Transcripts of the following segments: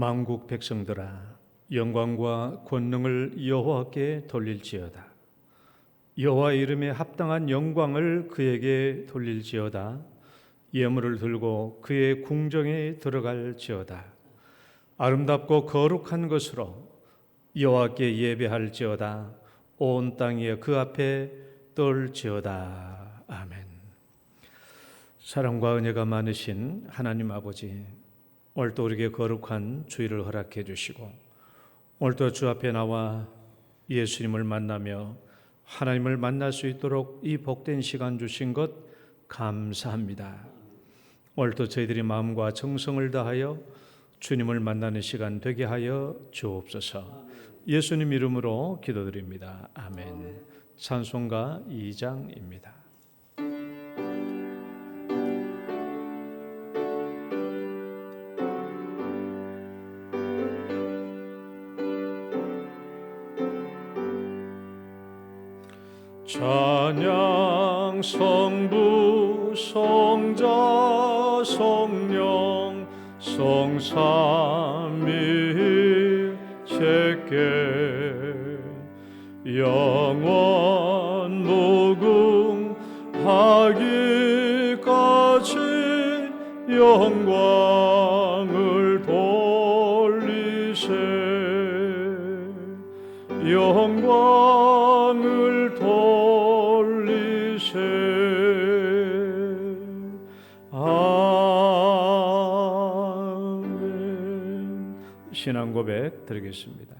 만국 백성들아, 영광과 권능을 여호와께 돌릴지어다. 여호와 이름에 합당한 영광을 그에게 돌릴지어다. 예물을 들고 그의 궁정에 들어갈지어다. 아름답고 거룩한 것으로 여호와께 예배할지어다. 온 땅이 그 앞에 떨지어다. 아멘. 사랑과 은혜가 많으신 하나님 아버지, 오늘도 우리에게 거룩한 주일을 허락해 주시고 오늘도 주 앞에 나와 예수님을 만나며 하나님을 만날 수 있도록 이 복된 시간 주신 것 감사합니다. 오늘도 저희들이 마음과 정성을 다하여 주님을 만나는 시간 되게 하여 주옵소서. 예수님 이름으로 기도드립니다. 아멘. 찬송가 2장입니다. 찬양 성부 성자 성령 성삼위 제께 영원 무궁하기까지 영광을 돌리세. 영광을 돌리세. 아멘. 신앙 고백 드리겠습니다.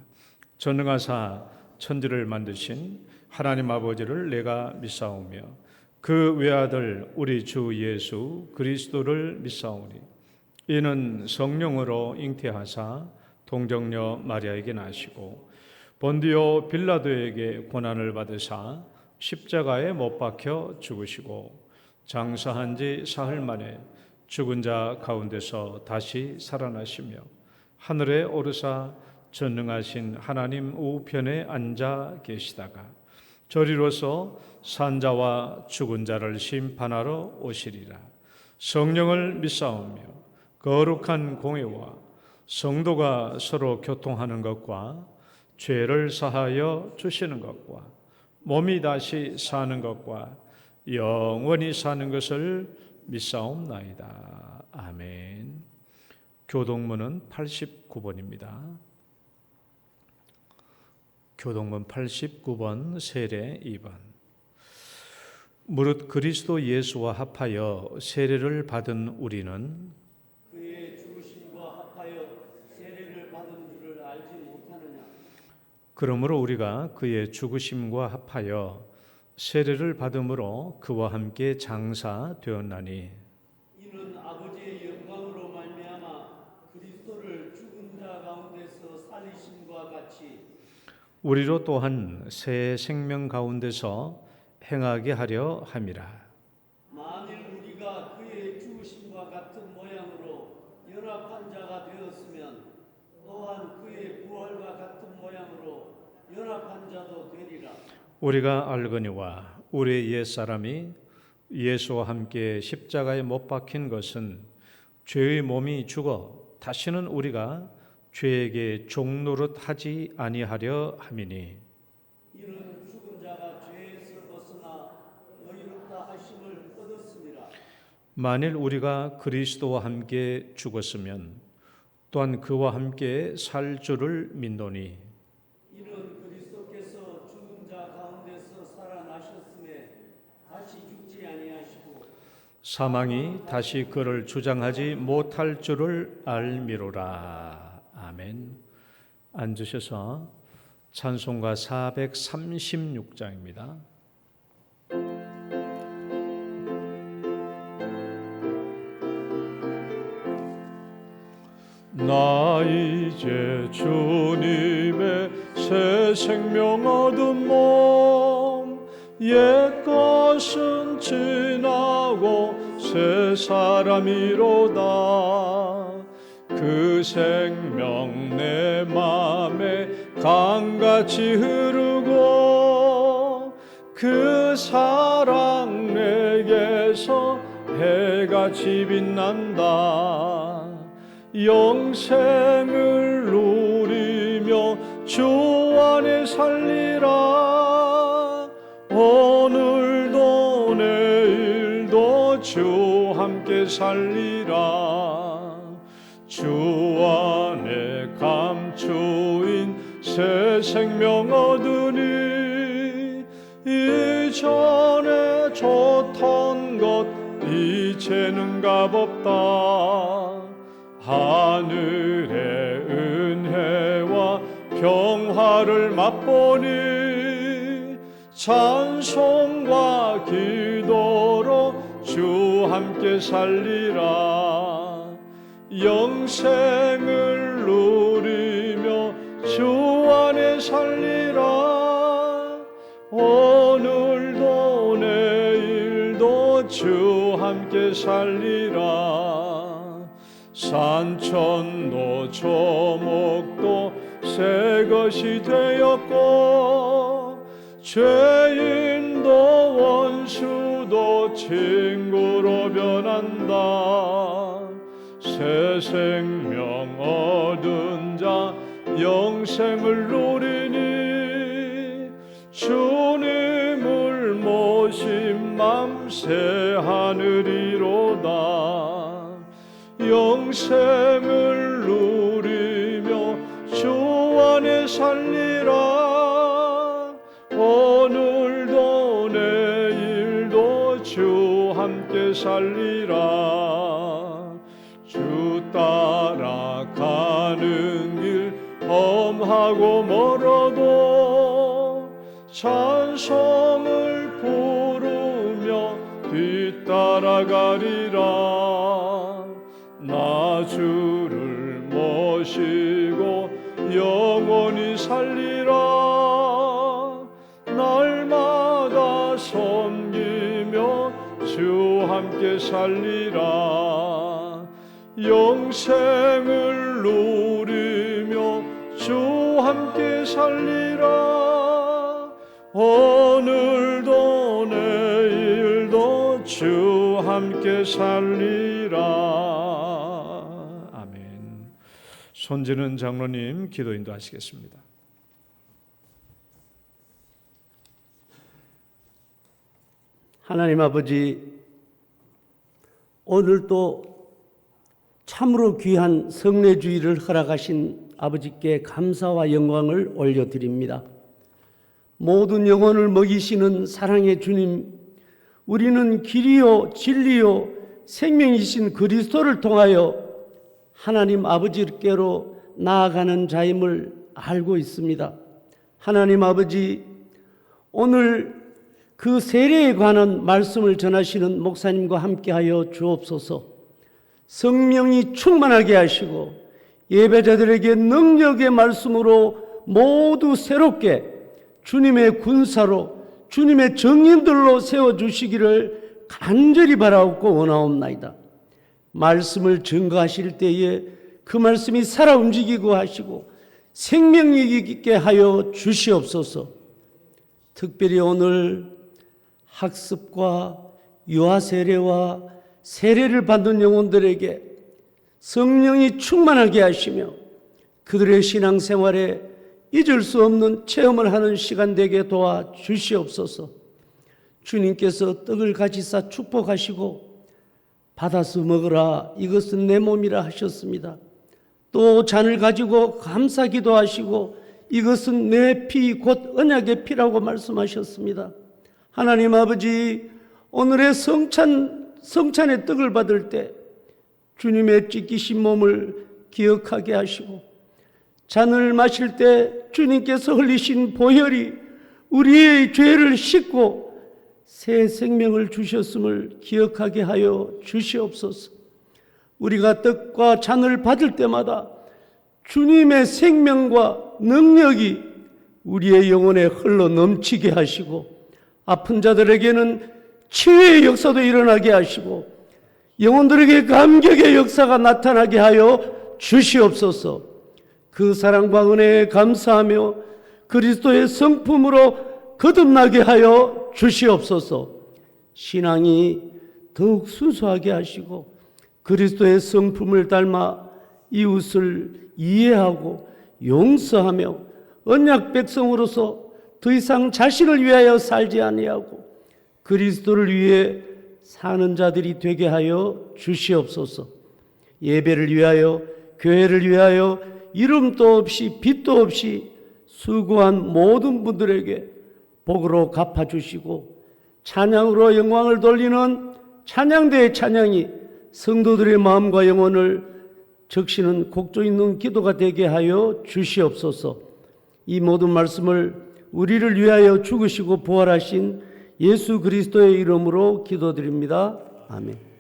전능하사 천지를 만드신 하나님 아버지를 내가 믿사오며 그 외아들 우리 주 예수 그리스도를 믿사오니 이는 성령으로 잉태하사 동정녀 마리아에게 나시고 본디오 빌라도에게 고난을 받으사 십자가에 못 박혀 죽으시고 장사한 지 사흘 만에 죽은 자 가운데서 다시 살아나시며 하늘에 오르사 전능하신 하나님 우편에 앉아 계시다가 저리로서 산자와 죽은 자를 심판하러 오시리라. 성령을 믿사오며 거룩한 공회와 성도가 서로 교통하는 것과 죄를 사하여 주시는 것과 몸이 다시 사는 것과 영원히 사는 것을 믿사옵나이다. 아멘. 교동문은 89번입니다. 교동문 89번 세례 2번. 무릇 그리스도 예수와 합하여 세례를 받은 우리는 그의 죽으심과 합하여 세례를 받은 줄을 알지 못하느냐. 그러므로 우리가 그의 죽으심과 합하여 세례를 받음으로 그와 함께 장사되었나니 이는 아버지의 영광으로 말미암아 그리스도를 죽은 자 가운데서 살리심과 같이 우리로 또한 새 생명 가운데서 행하게 하려 함이라. 만일 우리가 그의 죽으심과 같은 모양으로 연합한 자가 되었으면 또한 그의 부활과 같은 모양으로 연합한 자도 되리라. 우리가 알거니와 우리의 옛사람이 예수와 함께 십자가에 못 박힌 것은 죄의 몸이 죽어 다시는 우리가 죄에게 종노릇하지 아니하려 함이니 이는 죽은 자가 죄에서 벗어나 의롭다 하심을 얻었습니다. 만일 우리가 그리스도와 함께 죽었으면 또한 그와 함께 살 줄을 믿노니 이는 그리스도께서 죽은 자 가운데서 살아나셨음에 다시 죽지 아니하시고 사망이 다시 그를 주장하지 못할 줄을 알미로라. 아멘. 앉으셔서 찬송가 436장입니다. 나 이제 주님의 새 생명 얻은 몸 옛것은 지나고 새 사람이로다. 그 생명 내 맘에 강같이 흐르고 그 사랑 내게서 해같이 빛난다. 영생을 누리며 주 안에 살리라. 오늘도 내일도 주 함께 살리라. 주 안에 감추인 새 생명 얻으니 이전에 좋던 것 이제는 값없다. 하늘의 은혜와 평화를 맛보니 찬송과 기도로 주 함께 살리라. 영생을 누리며 주 안에 살리라. 오늘도 내일도 주 함께 살리라. 산천도 조목도 새 것이 되었고 죄인도 원수도 친구로 변한다. 새 생명 얻은 자 영생을 누리니 주님을 모신 맘 새 하늘이로다. 영생을 누리며 주 안에 살리라. 오늘도 내일도 주 함께 살리라. 주 따라가는 길 험하고 멀어도 찬송을 부르며 뒤따라가리라. 나 주를 모시고 영원히 살리라. 날마다 섬기며 주 함께 살리라. 영생을 누리며 주 함께 살리라. 오늘도 내일도 주 함께 살리라. 손지는 장로님 기도 인도하시겠습니다. 하나님 아버지, 오늘도 참으로 귀한 성례주의를 허락하신 아버지께 감사와 영광을 올려드립니다. 모든 영혼을 먹이시는 사랑의 주님, 우리는 길이요 진리요 생명이신 그리스도를 통하여 하나님 아버지께로 나아가는 자임을 알고 있습니다. 하나님 아버지, 오늘 그 세례에 관한 말씀을 전하시는 목사님과 함께하여 주옵소서. 성령이 충만하게 하시고 예배자들에게 능력의 말씀으로 모두 새롭게 주님의 군사로 주님의 정인들로 세워주시기를 간절히 바라옵고 원하옵나이다. 말씀을 증거하실 때에 그 말씀이 살아 움직이고 하시고 생명력 있게 하여 주시옵소서. 특별히 오늘 학습과 유아세례와 세례를 받는 영혼들에게 성령이 충만하게 하시며 그들의 신앙생활에 잊을 수 없는 체험을 하는 시간 되게 도와 주시옵소서. 주님께서 떡을 가지사 축복하시고 받아서 먹으라, 이것은 내 몸이라 하셨습니다. 또 잔을 가지고 감사 기도하시고 이것은 내 피 곧 언약의 피라고 말씀하셨습니다. 하나님 아버지, 오늘의 성찬의 떡을 받을 때 주님의 찢기신 몸을 기억하게 하시고 잔을 마실 때 주님께서 흘리신 보혈이 우리의 죄를 씻고 새 생명을 주셨음을 기억하게 하여 주시옵소서. 우리가 떡과 잔을 받을 때마다 주님의 생명과 능력이 우리의 영혼에 흘러 넘치게 하시고 아픈 자들에게는 치유의 역사도 일어나게 하시고 영혼들에게 감격의 역사가 나타나게 하여 주시옵소서. 그 사랑과 은혜에 감사하며 그리스도의 성품으로 거듭나게 하여 주시옵소서. 신앙이 더욱 순수하게 하시고 그리스도의 성품을 닮아 이웃을 이해하고 용서하며 언약 백성으로서 더 이상 자신을 위하여 살지 아니하고 그리스도를 위해 사는 자들이 되게 하여 주시옵소서. 예배를 위하여, 교회를 위하여 이름도 없이 빛도 없이 수고한 모든 분들에게 복으로 갚아주시고 찬양으로 영광을 돌리는 찬양대의 찬양이 성도들의 마음과 영혼을 적시는 곡조 있는 기도가 되게 하여 주시옵소서. 이 모든 말씀을 우리를 위하여 죽으시고 부활하신 예수 그리스도의 이름으로 기도드립니다. 아멘.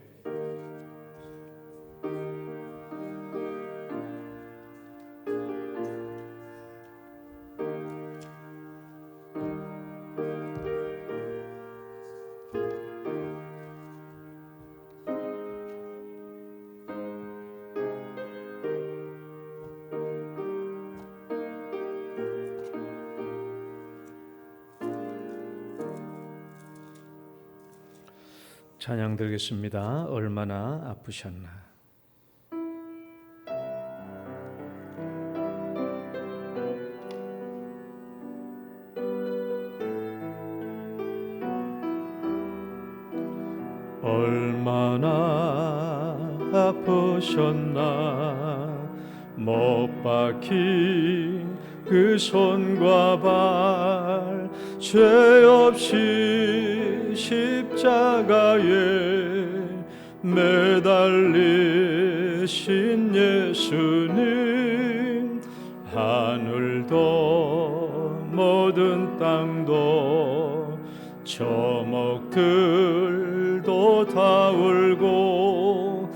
찬양 드리겠습니다. 얼마나 아프셨나. 얼마나 아프셨나. 못 박힌 그 손과 발, 죄 없이 십자가에 매달리신 예수님, 하늘도 모든 땅도 저목들도 다 울고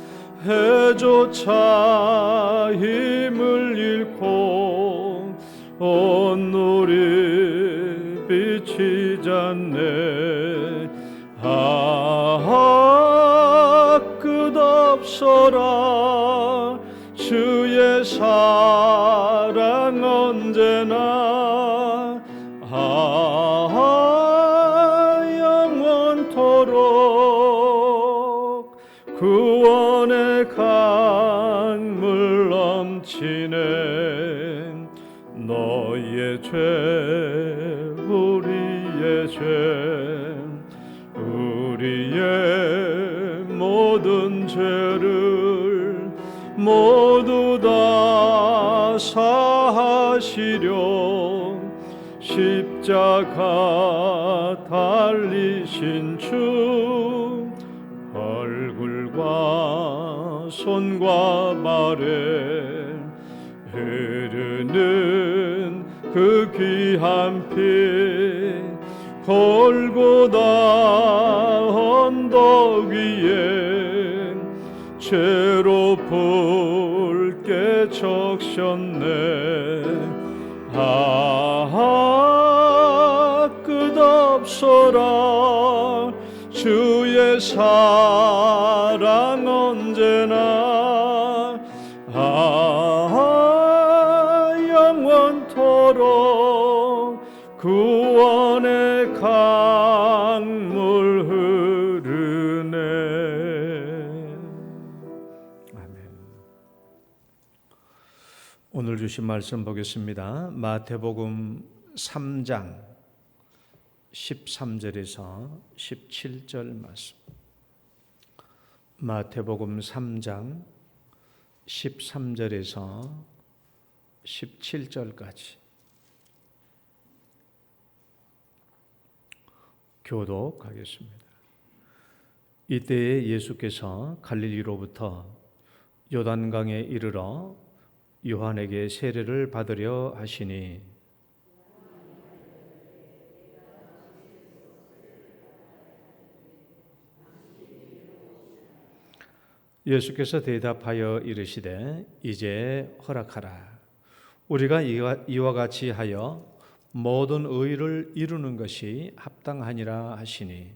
해조차 힘을 잃고 온 눈이 비치지 않네. 끝없어라 주의 사랑 언제나 영원토록 구원의 강물 넘치네. 너의 죄 우리의 죄 우리의 모든 죄를 모두 다 사하시려 십자가 달리신 주, 얼굴과 손과 발에 흐르는 그 귀한 피, 골고다 언덕 위에 죄로 붉게 적셨네. 끝없어라 주의 사랑 언제나 영원토록 구원의 강물 흐르네. 아멘. 오늘 주신 말씀 보겠습니다. 마태복음 3장 13절에서 17절 말씀. 마태복음 3장 13절에서 17절까지 교독하겠습니다. 이때에 예수께서 갈릴리로부터 요단강에 이르러 요한에게 세례를 받으려 하시니, 예수께서 대답하여 이르시되 이제 허락하라. 우리가 이와 같이 하여 모든 의를 이루는 것이 합당하니라 하시니,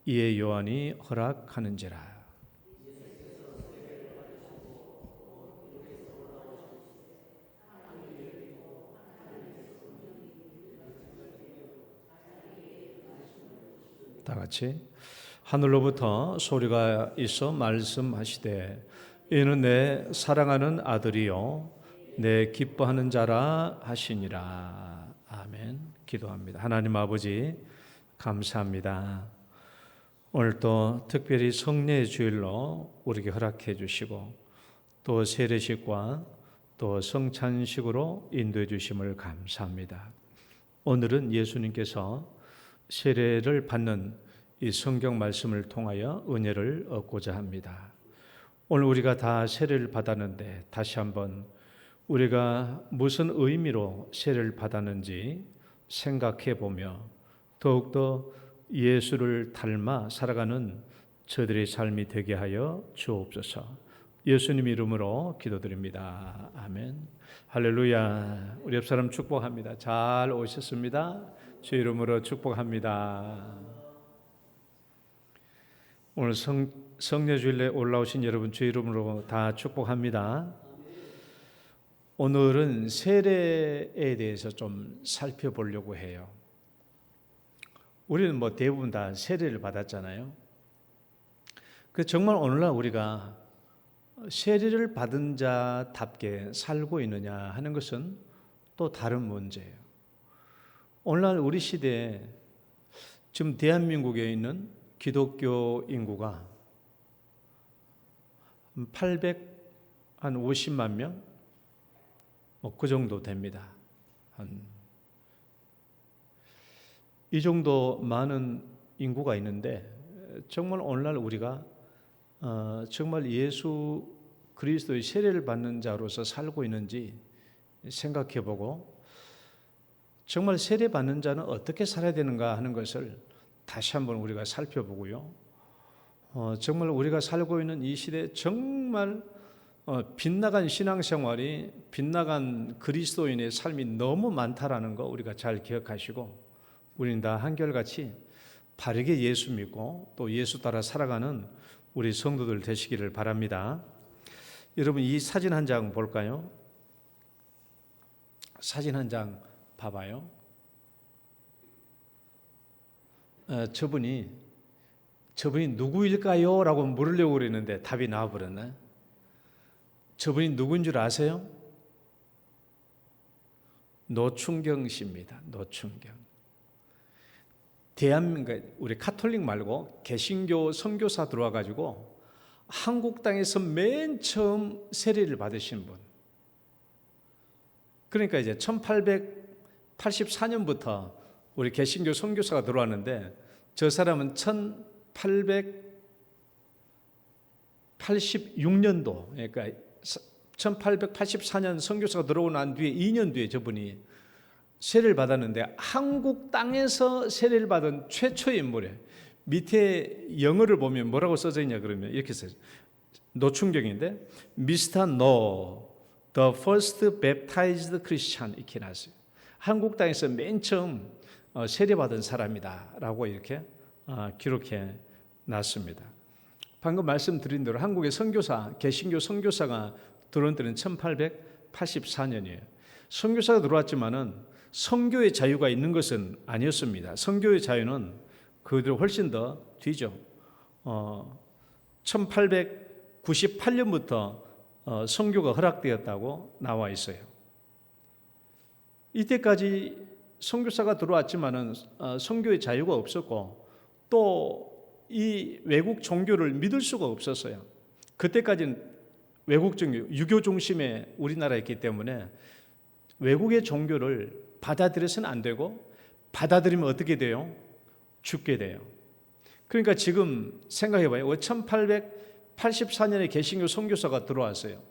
이에 요한이 허락하는지라. 다 같이. 하늘로부터 소리가 있어 말씀하시되 이는 내 사랑하는 아들이요 내 기뻐하는 자라 하시니라. 아멘. 기도합니다. 하나님 아버지 감사합니다. 오늘 또 특별히 성례의 주일로 우리에게 허락해 주시고 또 세례식과 또 성찬식으로 인도해 주심을 감사합니다. 오늘은 예수님께서 세례를 받는 이 성경 말씀을 통하여 은혜를 얻고자 합니다. 오늘 우리가 다 세례를 받았는데 다시 한번 우리가 무슨 의미로 세례를 받았는지 생각해 보며 더욱더 예수를 닮아 살아가는 저들의 삶이 되게 하여 주옵소서. 예수님 이름으로 기도드립니다. 아멘. 할렐루야. 우리 옆 사람 축복합니다. 잘 오셨습니다. 주 이름으로 축복합니다. 오늘 성례주일에 올라오신 여러분 주 이름으로 다 축복합니다. 오늘은 세례에 대해서 좀 살펴보려고 해요. 우리는 대부분 다 세례를 받았잖아요. 정말 오늘날 우리가 세례를 받은 자답게 살고 있느냐 하는 것은 또 다른 문제예요. 오늘날 우리 시대에 지금 대한민국에 있는 기독교 인구가 850만 명? 그 정도 됩니다. 이 정도 많은 인구가 있는데 정말 오늘날 우리가 정말 예수 그리스도의 세례를 받는 자로서 살고 있는지 생각해보고 정말 세례 받는 자는 어떻게 살아야 되는가 하는 것을 다시 한번 우리가 살펴보고요. 정말 우리가 살고 있는 이 시대에 정말 빗나간 신앙생활이 빗나간 그리스도인의 삶이 너무 많다라는 거 우리가 잘 기억하시고 우리는 다 한결같이 바르게 예수 믿고 또 예수 따라 살아가는 우리 성도들 되시기를 바랍니다. 여러분 이 사진 한 장 볼까요? 사진 한 장 봐봐요. 저분이 누구일까요? 라고 물으려고 그랬는데 답이 나와버렸네. 저분이 누구인 줄 아세요? 노충경 씨입니다. 노충경. 대한민국 우리 카톨릭 말고 개신교 선교사 들어와가지고 한국 땅에서 맨 처음 세례를 받으신 분. 그러니까 이제 1884년부터 우리 개신교 선교사가 들어왔는데 저 사람은 1886년도 그러니까 1884년 선교사가 들어오고 난 뒤에 2년 뒤에 저분이 세례를 받았는데 한국 땅에서 세례를 받은 최초의 인물이에요. 밑에 영어를 보면 뭐라고 써져 있냐 그러면 이렇게 써요. 노충경인데 Mr. No, the first baptized Christian 이렇게 나왔어요. 한국 땅에서 맨 처음 세례받은 사람이다 라고 이렇게 기록해 놨습니다. 방금 말씀드린 대로 한국의 선교사, 개신교 선교사가 들어온 때는 1884년이에요. 선교사가 들어왔지만은 선교의 자유가 있는 것은 아니었습니다. 선교의 자유는 그들은 훨씬 더 뒤죠. 1898년부터 선교가 허락되었다고 나와 있어요. 이때까지 선교사가 들어왔지만은 선교의 자유가 없었고 또 이 외국 종교를 믿을 수가 없었어요. 그때까지는 외국 종교, 유교 중심의 우리나라였기 때문에 외국의 종교를 받아들여서는 안 되고 받아들이면 어떻게 돼요? 죽게 돼요. 그러니까 지금 생각해봐요. 1884년에 개신교 선교사가 들어왔어요.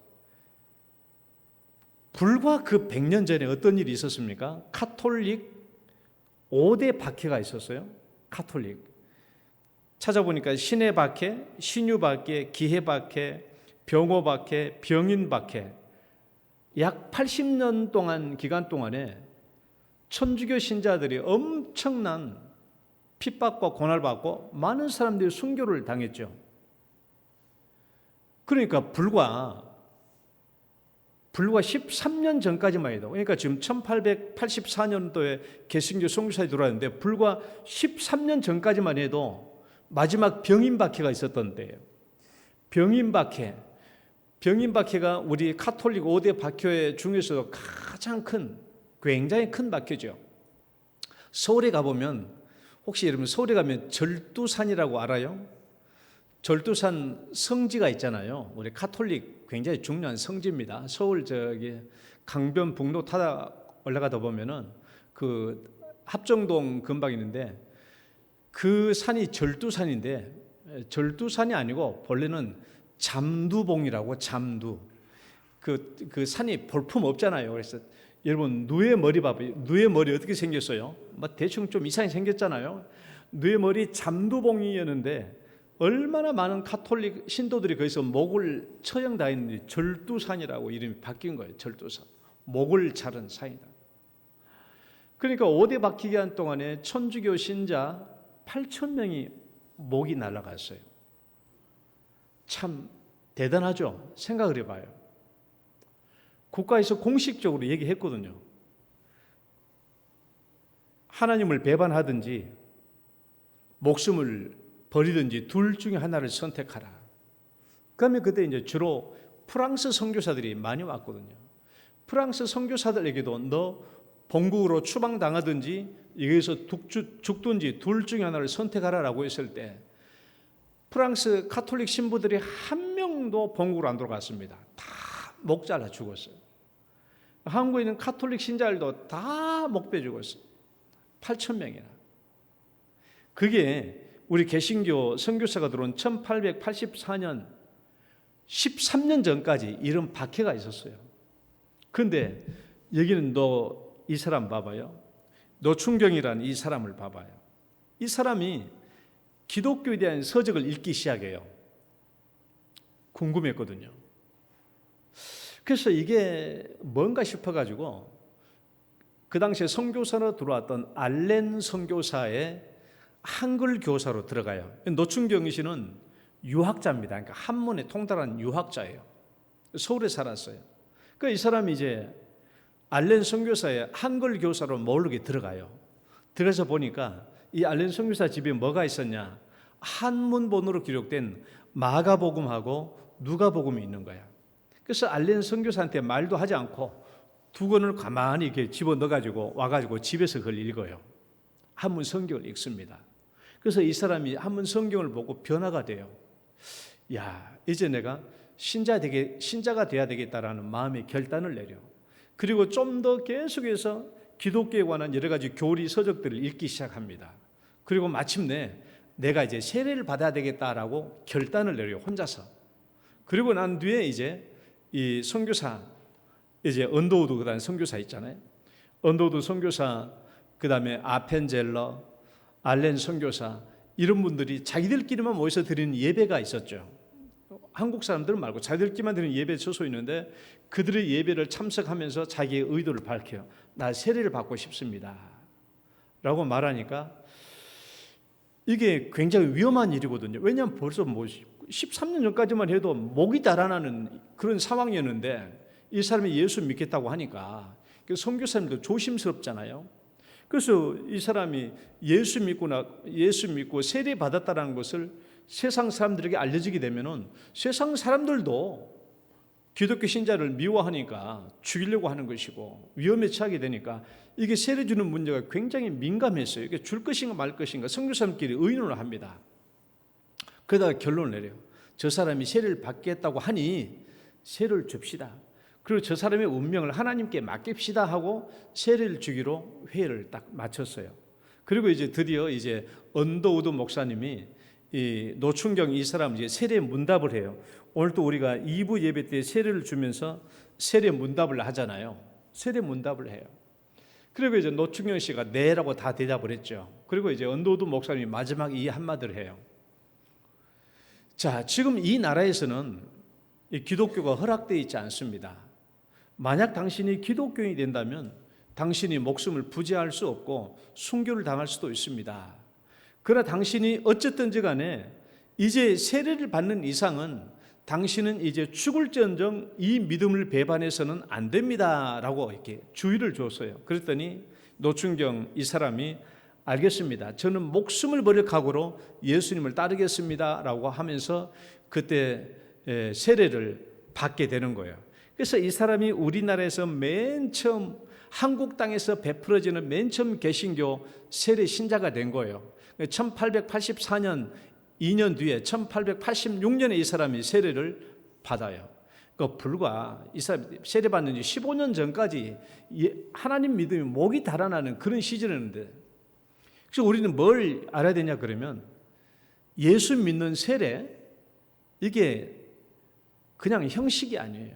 불과 그 100년 전에 어떤 일이 있었습니까? 카톨릭 5대 박해가 있었어요. 카톨릭. 찾아보니까 신해 박해, 신유 박해, 기해 박해, 병호 박해, 병인 박해. 약 80년 동안 기간 동안에 천주교 신자들이 엄청난 핍박과 고난을 받고 많은 사람들이 순교를 당했죠. 그러니까 불과 13년 전까지만 해도, 그러니까 지금 1884년도에 개신교 선교사에 들어왔는데 불과 13년 전까지만 해도 마지막 병인 박해가 있었던 때예요. 병인 박해, 병인 박해가 우리 가톨릭 5대 박효회 중에서도 가장 큰, 굉장히 큰 박효죠. 서울에 가보면, 혹시 여러분 서울에 가면 절두산이라고 알아요? 절두산 성지가 있잖아요. 우리 가톨릭 굉장히 중요한 성지입니다. 서울 강변북로 타다 올라가다 보면은 그 합정동 근방 있는데 그 산이 절두산인데, 절두산이 아니고 본래는 잠두봉이라고, 잠두. 그 산이 볼품 없잖아요. 그래서 여러분 누에 머리 봐봐요. 누에 머리 어떻게 생겼어요? 뭐 대충 좀 이상하게 생겼잖아요. 누에 머리 잠두봉이었는데 얼마나 많은 가톨릭 신도들이 거기서 목을 처형당했는지 절두산이라고 이름이 바뀐 거예요. 절두산. 목을 자른 산이다. 그러니까 5대 박희 기간 동안에 천주교 신자 8,000명이 목이 날아갔어요. 참 대단하죠. 생각을 해봐요. 국가에서 공식적으로 얘기했거든요. 하나님을 배반하든지 목숨을 버리든지 둘 중에 하나를 선택하라. 그러면 그때 이제 주로 프랑스 선교사들이 많이 왔거든요. 프랑스 선교사들에게도 너 본국으로 추방당하든지 여기서 죽든지 둘 중에 하나를 선택하라라고 했을 때 프랑스 가톨릭 신부들이 한 명도 본국으로 안 돌아갔습니다. 다 목 잘라 죽었어요. 한국에 있는 가톨릭 신자들도 다 목 베 죽었어요. 8,000명이나. 그게 우리 개신교 선교사가 들어온 1884년 13년 전까지 이런 박해가 있었어요. 그런데 여기는 너 이 사람 봐봐요. 노충경이라는 이 사람을 봐봐요. 이 사람이 기독교에 대한 서적을 읽기 시작해요. 궁금했거든요. 그래서 이게 뭔가 싶어가지고 그 당시에 선교사로 들어왔던 알렌 선교사의 한글 교사로 들어가요. 노충경 씨는 유학자입니다. 그러니까 한문에 통달한 유학자예요. 서울에 살았어요. 그러니까 이 사람이 이제 알렌 선교사의 한글 교사로 모르게 들어가요. 들어가서 보니까 이 알렌 선교사 집에 뭐가 있었냐? 한문본으로 기록된 마가복음하고 누가복음이 있는 거야. 그래서 알렌 선교사한테 말도 하지 않고 두 권을 가만히 이렇게 집어넣어가지고 와가지고 집에서 그걸 읽어요. 한문 성경을 읽습니다. 그래서 이 사람이 한문 성경을 보고 변화가 돼요. 야, 이제 내가 신자가 돼야 되겠다라는 마음의 결단을 내려. 그리고 좀 더 계속해서 기독교에 관한 여러 가지 교리 서적들을 읽기 시작합니다. 그리고 마침내 내가 이제 세례를 받아야 되겠다라고 결단을 내려요, 혼자서. 그리고 난 뒤에 이제 이 선교사, 이제 언더우드 그다음 선교사 있잖아요. 언더우드 선교사, 그다음에 아펜젤러, 알렌 선교사, 이런 분들이 자기들끼리만 모여서 드리는 예배가 있었죠. 한국 사람들은 말고 자기들끼리만 드리는 예배에 서서 있는데 그들의 예배를 참석하면서 자기의 의도를 밝혀요. 나 세례를 받고 싶습니다 라고 말하니까 이게 굉장히 위험한 일이거든요. 왜냐하면 벌써 13년 전까지만 해도 목이 달아나는 그런 상황이었는데 이 사람이 예수 믿겠다고 하니까 선교사님도 조심스럽잖아요. 그래서 이 사람이 예수 믿고 세례 받았다는 것을 세상 사람들에게 알려지게 되면은 세상 사람들도 기독교 신자를 미워하니까 죽이려고 하는 것이고 위험에 처하게 되니까 이게 세례 주는 문제가 굉장히 민감했어요. 이게 줄 것인가 말 것인가 선교사님끼리 의논을 합니다. 그러다가 결론을 내려요. 저 사람이 세례를 받겠다고 하니 세례를 줍시다. 그리고 저 사람의 운명을 하나님께 맡깁시다 하고 세례를 주기로 회의를 딱 마쳤어요. 그리고 이제 드디어 이제 언더우드 목사님이 이 노충경 이 사람 이제 세례 문답을 해요. 오늘 또 우리가 2부 예배 때 세례를 주면서 세례 문답을 하잖아요. 세례 문답을 해요. 그리고 이제 노충경 씨가 네라고 다 대답을 했죠. 그리고 이제 언더우드 목사님이 마지막 이 한마디를 해요. 자, 지금 이 나라에서는 이 기독교가 허락되어 있지 않습니다. 만약 당신이 기독교인이 된다면 당신이 목숨을 부지할 수 없고 순교를 당할 수도 있습니다. 그러나 당신이 어쨌든지 간에 이제 세례를 받는 이상은 당신은 이제 죽을지언정 이 믿음을 배반해서는 안 됩니다 라고 이렇게 주의를 줬어요. 그랬더니 노충경 이 사람이 알겠습니다. 저는 목숨을 버릴 각오로 예수님을 따르겠습니다 라고 하면서 그때 세례를 받게 되는 거예요. 그래서 이 사람이 우리나라에서 맨 처음 한국 땅에서 베풀어지는 맨 처음 개신교 세례 신자가 된 거예요. 1884년 2년 뒤에 1886년에 이 사람이 세례를 받아요. 그 불과 이 사람 세례 받는 지 15년 전까지 하나님 믿음이 목이 달아나는 그런 시절이었는데, 그래서 우리는 뭘 알아야 되냐 그러면 예수 믿는 세례, 이게 그냥 형식이 아니에요.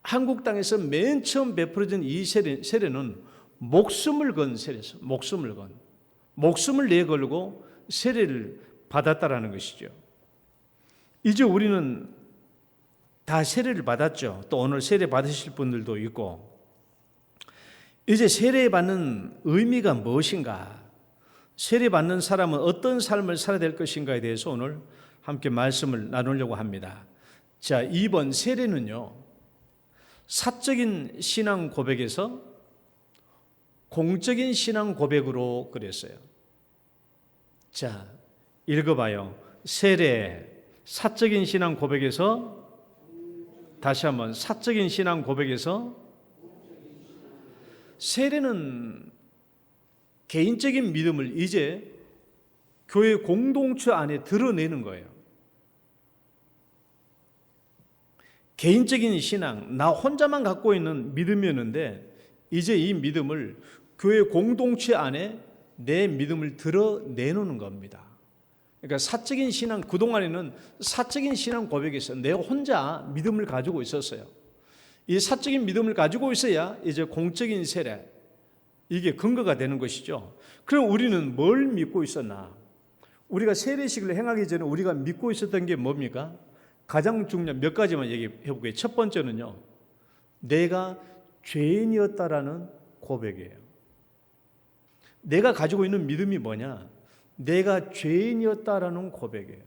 한국 땅에서 맨 처음 베풀어진 이 세례는 목숨을 건 세례죠. 목숨을 내걸고 세례를 받았다라는 것이죠. 이제 우리는 다 세례를 받았죠. 또 오늘 세례 받으실 분들도 있고, 이제 세례 받는 의미가 무엇인가, 세례 받는 사람은 어떤 삶을 살아야 될 것인가에 대해서 오늘 함께 말씀을 나누려고 합니다. 자, 이번 세례는요, 사적인 신앙 고백에서 공적인 신앙 고백으로 그랬어요. 자, 읽어봐요. 세례, 사적인 신앙 고백에서, 다시 한번 사적인 신앙 고백에서, 세례는 개인적인 믿음을 이제 교회 공동체 안에 드러내는 거예요. 개인적인 신앙, 나 혼자만 갖고 있는 믿음이었는데 이제 이 믿음을 교회 공동체 안에 내 믿음을 드러내놓는 겁니다. 그러니까 사적인 신앙, 그동안에는 사적인 신앙 고백에서 내가 혼자 믿음을 가지고 있었어요. 이 사적인 믿음을 가지고 있어야 이제 공적인 세례, 이게 근거가 되는 것이죠. 그럼 우리는 뭘 믿고 있었나? 우리가 세례식을 행하기 전에 우리가 믿고 있었던 게 뭡니까? 가장 중요한 몇 가지만 얘기해 볼게요. 첫 번째는요, 내가 죄인이었다라는 고백이에요. 내가 가지고 있는 믿음이 뭐냐? 내가 죄인이었다라는 고백이에요.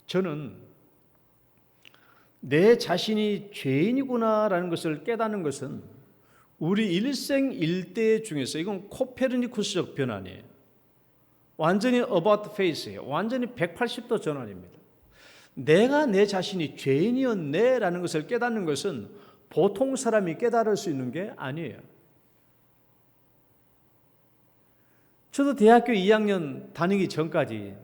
저는 내 자신이 죄인이구나라는 것을 깨닫는 것은 우리 일생일대 중에서, 이건 코페르니쿠스적 변환이에요. 완전히 about face예요. 완전히 180도 전환입니다. 내가 내 자신이 죄인이었네라는 것을 깨닫는 것은 보통 사람이 깨달을 수 있는 게 아니에요. 저도 대학교 2학년 다니기 전까지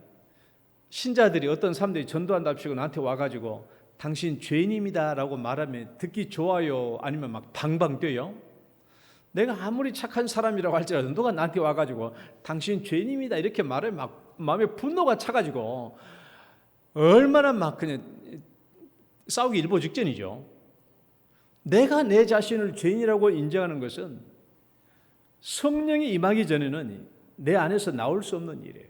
신자들이, 어떤 사람들이 전도한답시고 나한테 와가지고 당신 죄인입니다 라고 말하면 듣기 좋아요, 아니면 막 방방 뛰어요. 내가 아무리 착한 사람이라고 할지라도 누가 나한테 와가지고 당신 죄인입니다 이렇게 말하면 막 마음에 분노가 차가지고 얼마나 막 그냥 싸우기 일보 직전이죠. 내가 내 자신을 죄인이라고 인정하는 것은 성령이 임하기 전에는 내 안에서 나올 수 없는 일이에요.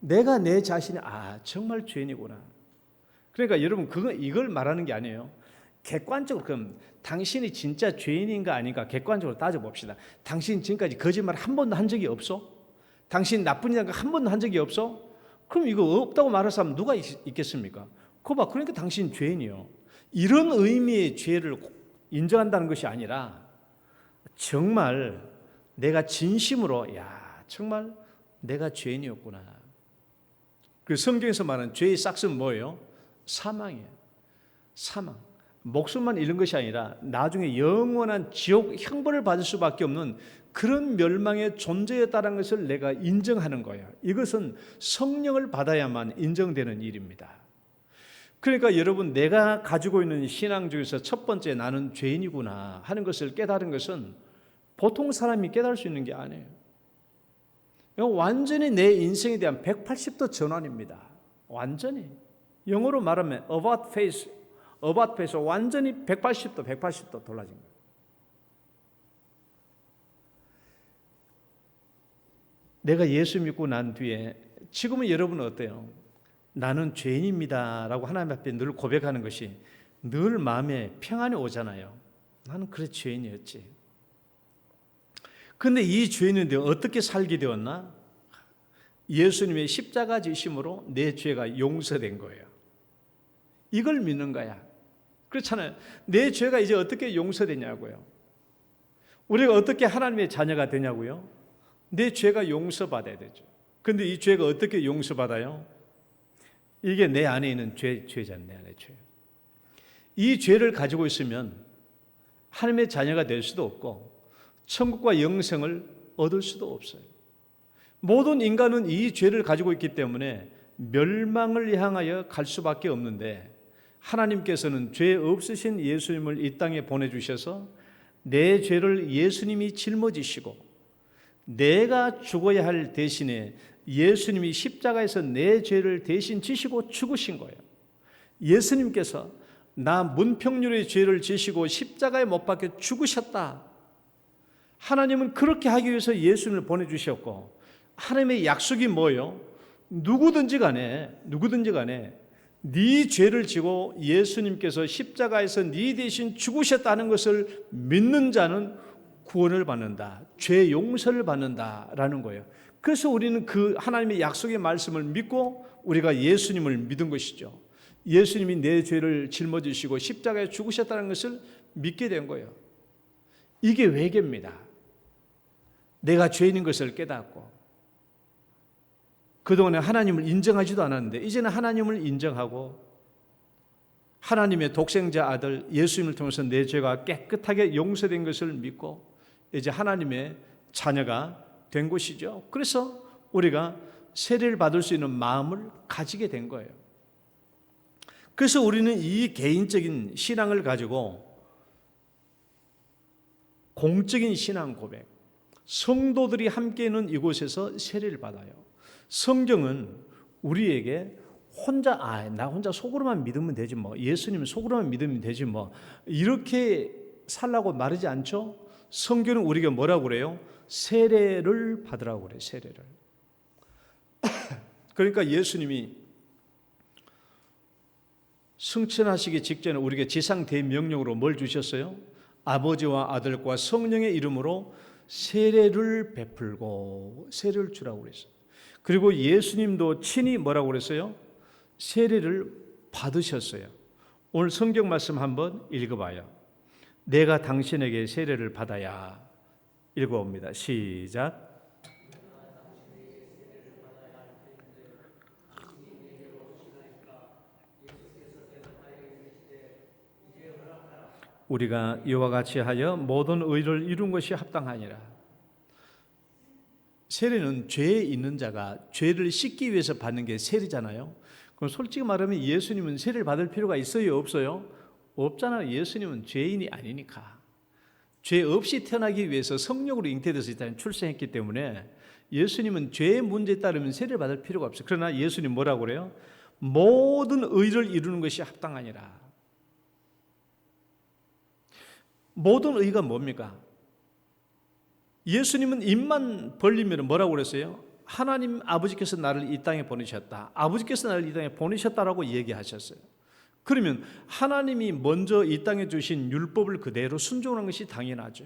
내가 내 자신이 정말 죄인이구나. 그러니까 여러분, 이걸 말하는 게 아니에요. 객관적으로, 그럼 당신이 진짜 죄인인가 아닌가 객관적으로 따져봅시다. 당신 지금까지 거짓말 한 번도 한 적이 없어? 당신 나쁜 일 한 번도 한 적이 없어? 그럼 이거 없다고 말할 사람 누가 있겠습니까? 그거 봐, 그러니까 당신 죄인이요. 이런 의미의 죄를 인정한다는 것이 아니라 정말 내가 진심으로 정말 내가 죄인이었구나. 그 성경에서 말하는 죄의 싹은 뭐예요? 사망이에요. 사망. 목숨만 잃는 것이 아니라 나중에 영원한 지옥 형벌을 받을 수밖에 없는 그런 멸망의 존재였다는 것을 내가 인정하는 거예요. 이것은 성령을 받아야만 인정되는 일입니다. 그러니까 여러분, 내가 가지고 있는 신앙 중에서 첫 번째 나는 죄인이구나 하는 것을 깨달은 것은 보통 사람이 깨달을 수 있는 게 아니에요. 완전히 내 인생에 대한 180도 전환입니다. 완전히. 영어로 말하면 about face 완전히 180도 달라진 거예요. 내가 예수 믿고 난 뒤에 지금은 여러분은 어때요? 나는 죄인입니다 라고 하나님 앞에 늘 고백하는 것이 늘 마음에 평안이 오잖아요. 나는 그래 죄인이었지. 그런데 이 죄인인데 어떻게 살게 되었나? 예수님의 십자가 지심으로 내 죄가 용서된 거예요. 이걸 믿는 거야. 그렇잖아요. 내 죄가 이제 어떻게 용서되냐고요. 우리가 어떻게 하나님의 자녀가 되냐고요. 내 죄가 용서받아야 되죠. 그런데 이 죄가 어떻게 용서받아요? 이게 내 안에 있는 죄잖아요. 내 안에 죄. 이 죄를 가지고 있으면 하나님의 자녀가 될 수도 없고 천국과 영생을 얻을 수도 없어요. 모든 인간은 이 죄를 가지고 있기 때문에 멸망을 향하여 갈 수밖에 없는데, 하나님께서는 죄 없으신 예수님을 이 땅에 보내주셔서 내 죄를 예수님이 짊어지시고 내가 죽어야 할 대신에 예수님이 십자가에서 내 죄를 대신 지시고 죽으신 거예요. 예수님께서 나 문평률의 죄를 지시고 십자가에 못 박혀 죽으셨다. 하나님은 그렇게 하기 위해서 예수님을 보내주셨고, 하나님의 약속이 뭐예요? 누구든지 간에 네 죄를 지고 예수님께서 십자가에서 네 대신 죽으셨다는 것을 믿는 자는 구원을 받는다, 죄 용서를 받는다라는 거예요. 그래서 우리는 그 하나님의 약속의 말씀을 믿고 우리가 예수님을 믿은 것이죠. 예수님이 내 죄를 짊어지시고 십자가에 죽으셨다는 것을 믿게 된 거예요. 이게 회개입니다. 내가 죄인인 것을 깨닫고, 그동안에 하나님을 인정하지도 않았는데 이제는 하나님을 인정하고 하나님의 독생자 아들 예수님을 통해서 내 죄가 깨끗하게 용서된 것을 믿고 이제 하나님의 자녀가 된 것이죠. 그래서 우리가 세례를 받을 수 있는 마음을 가지게 된 거예요. 그래서 우리는 이 개인적인 신앙을 가지고 공적인 신앙 고백, 성도들이 함께 있는 이곳에서 세례를 받아요. 성경은 우리에게 나 혼자 속으로만 믿으면 되지 뭐, 예수님 속으로만 믿으면 되지 뭐, 이렇게 살라고 말하지 않죠. 성경은 우리가 뭐라고 그래요? 세례를 받으라고 그래요. 세례를. 그러니까 예수님이 승천하시기 직전에 우리에게 지상 대명령으로 뭘 주셨어요? 아버지와 아들과 성령의 이름으로 세례를 베풀고 세례를 주라고 그랬어요. 그리고 예수님도 친히 뭐라고 그랬어요? 세례를 받으셨어요. 오늘 성경 말씀 한번 읽어봐요. 내가 당신에게 세례를 받아야. 읽어봅니다. 시작. 우리가 이와 같이 하여 모든 의를 이룬 것이 합당하니라. 세례는 죄에 있는 자가 죄를 씻기 위해서 받는 게 세례잖아요. 그럼 솔직히 말하면 예수님은 세례를 받을 필요가 있어요, 없어요? 없잖아요. 예수님은 죄인이 아니니까. 죄 없이 태어나기 위해서 성령으로 잉태돼서 일단 출생했기 때문에 예수님은 죄의 문제에 따르면 세례를 받을 필요가 없어요. 그러나 예수님 뭐라고 그래요? 모든 의를 이루는 것이 합당하니라. 모든 의가 뭡니까? 예수님은 입만 벌리면 뭐라고 그랬어요? 하나님 아버지께서 나를 이 땅에 보내셨다. 아버지께서 나를 이 땅에 보내셨다라고 얘기하셨어요. 그러면 하나님이 먼저 이 땅에 주신 율법을 그대로 순종하는 것이 당연하죠.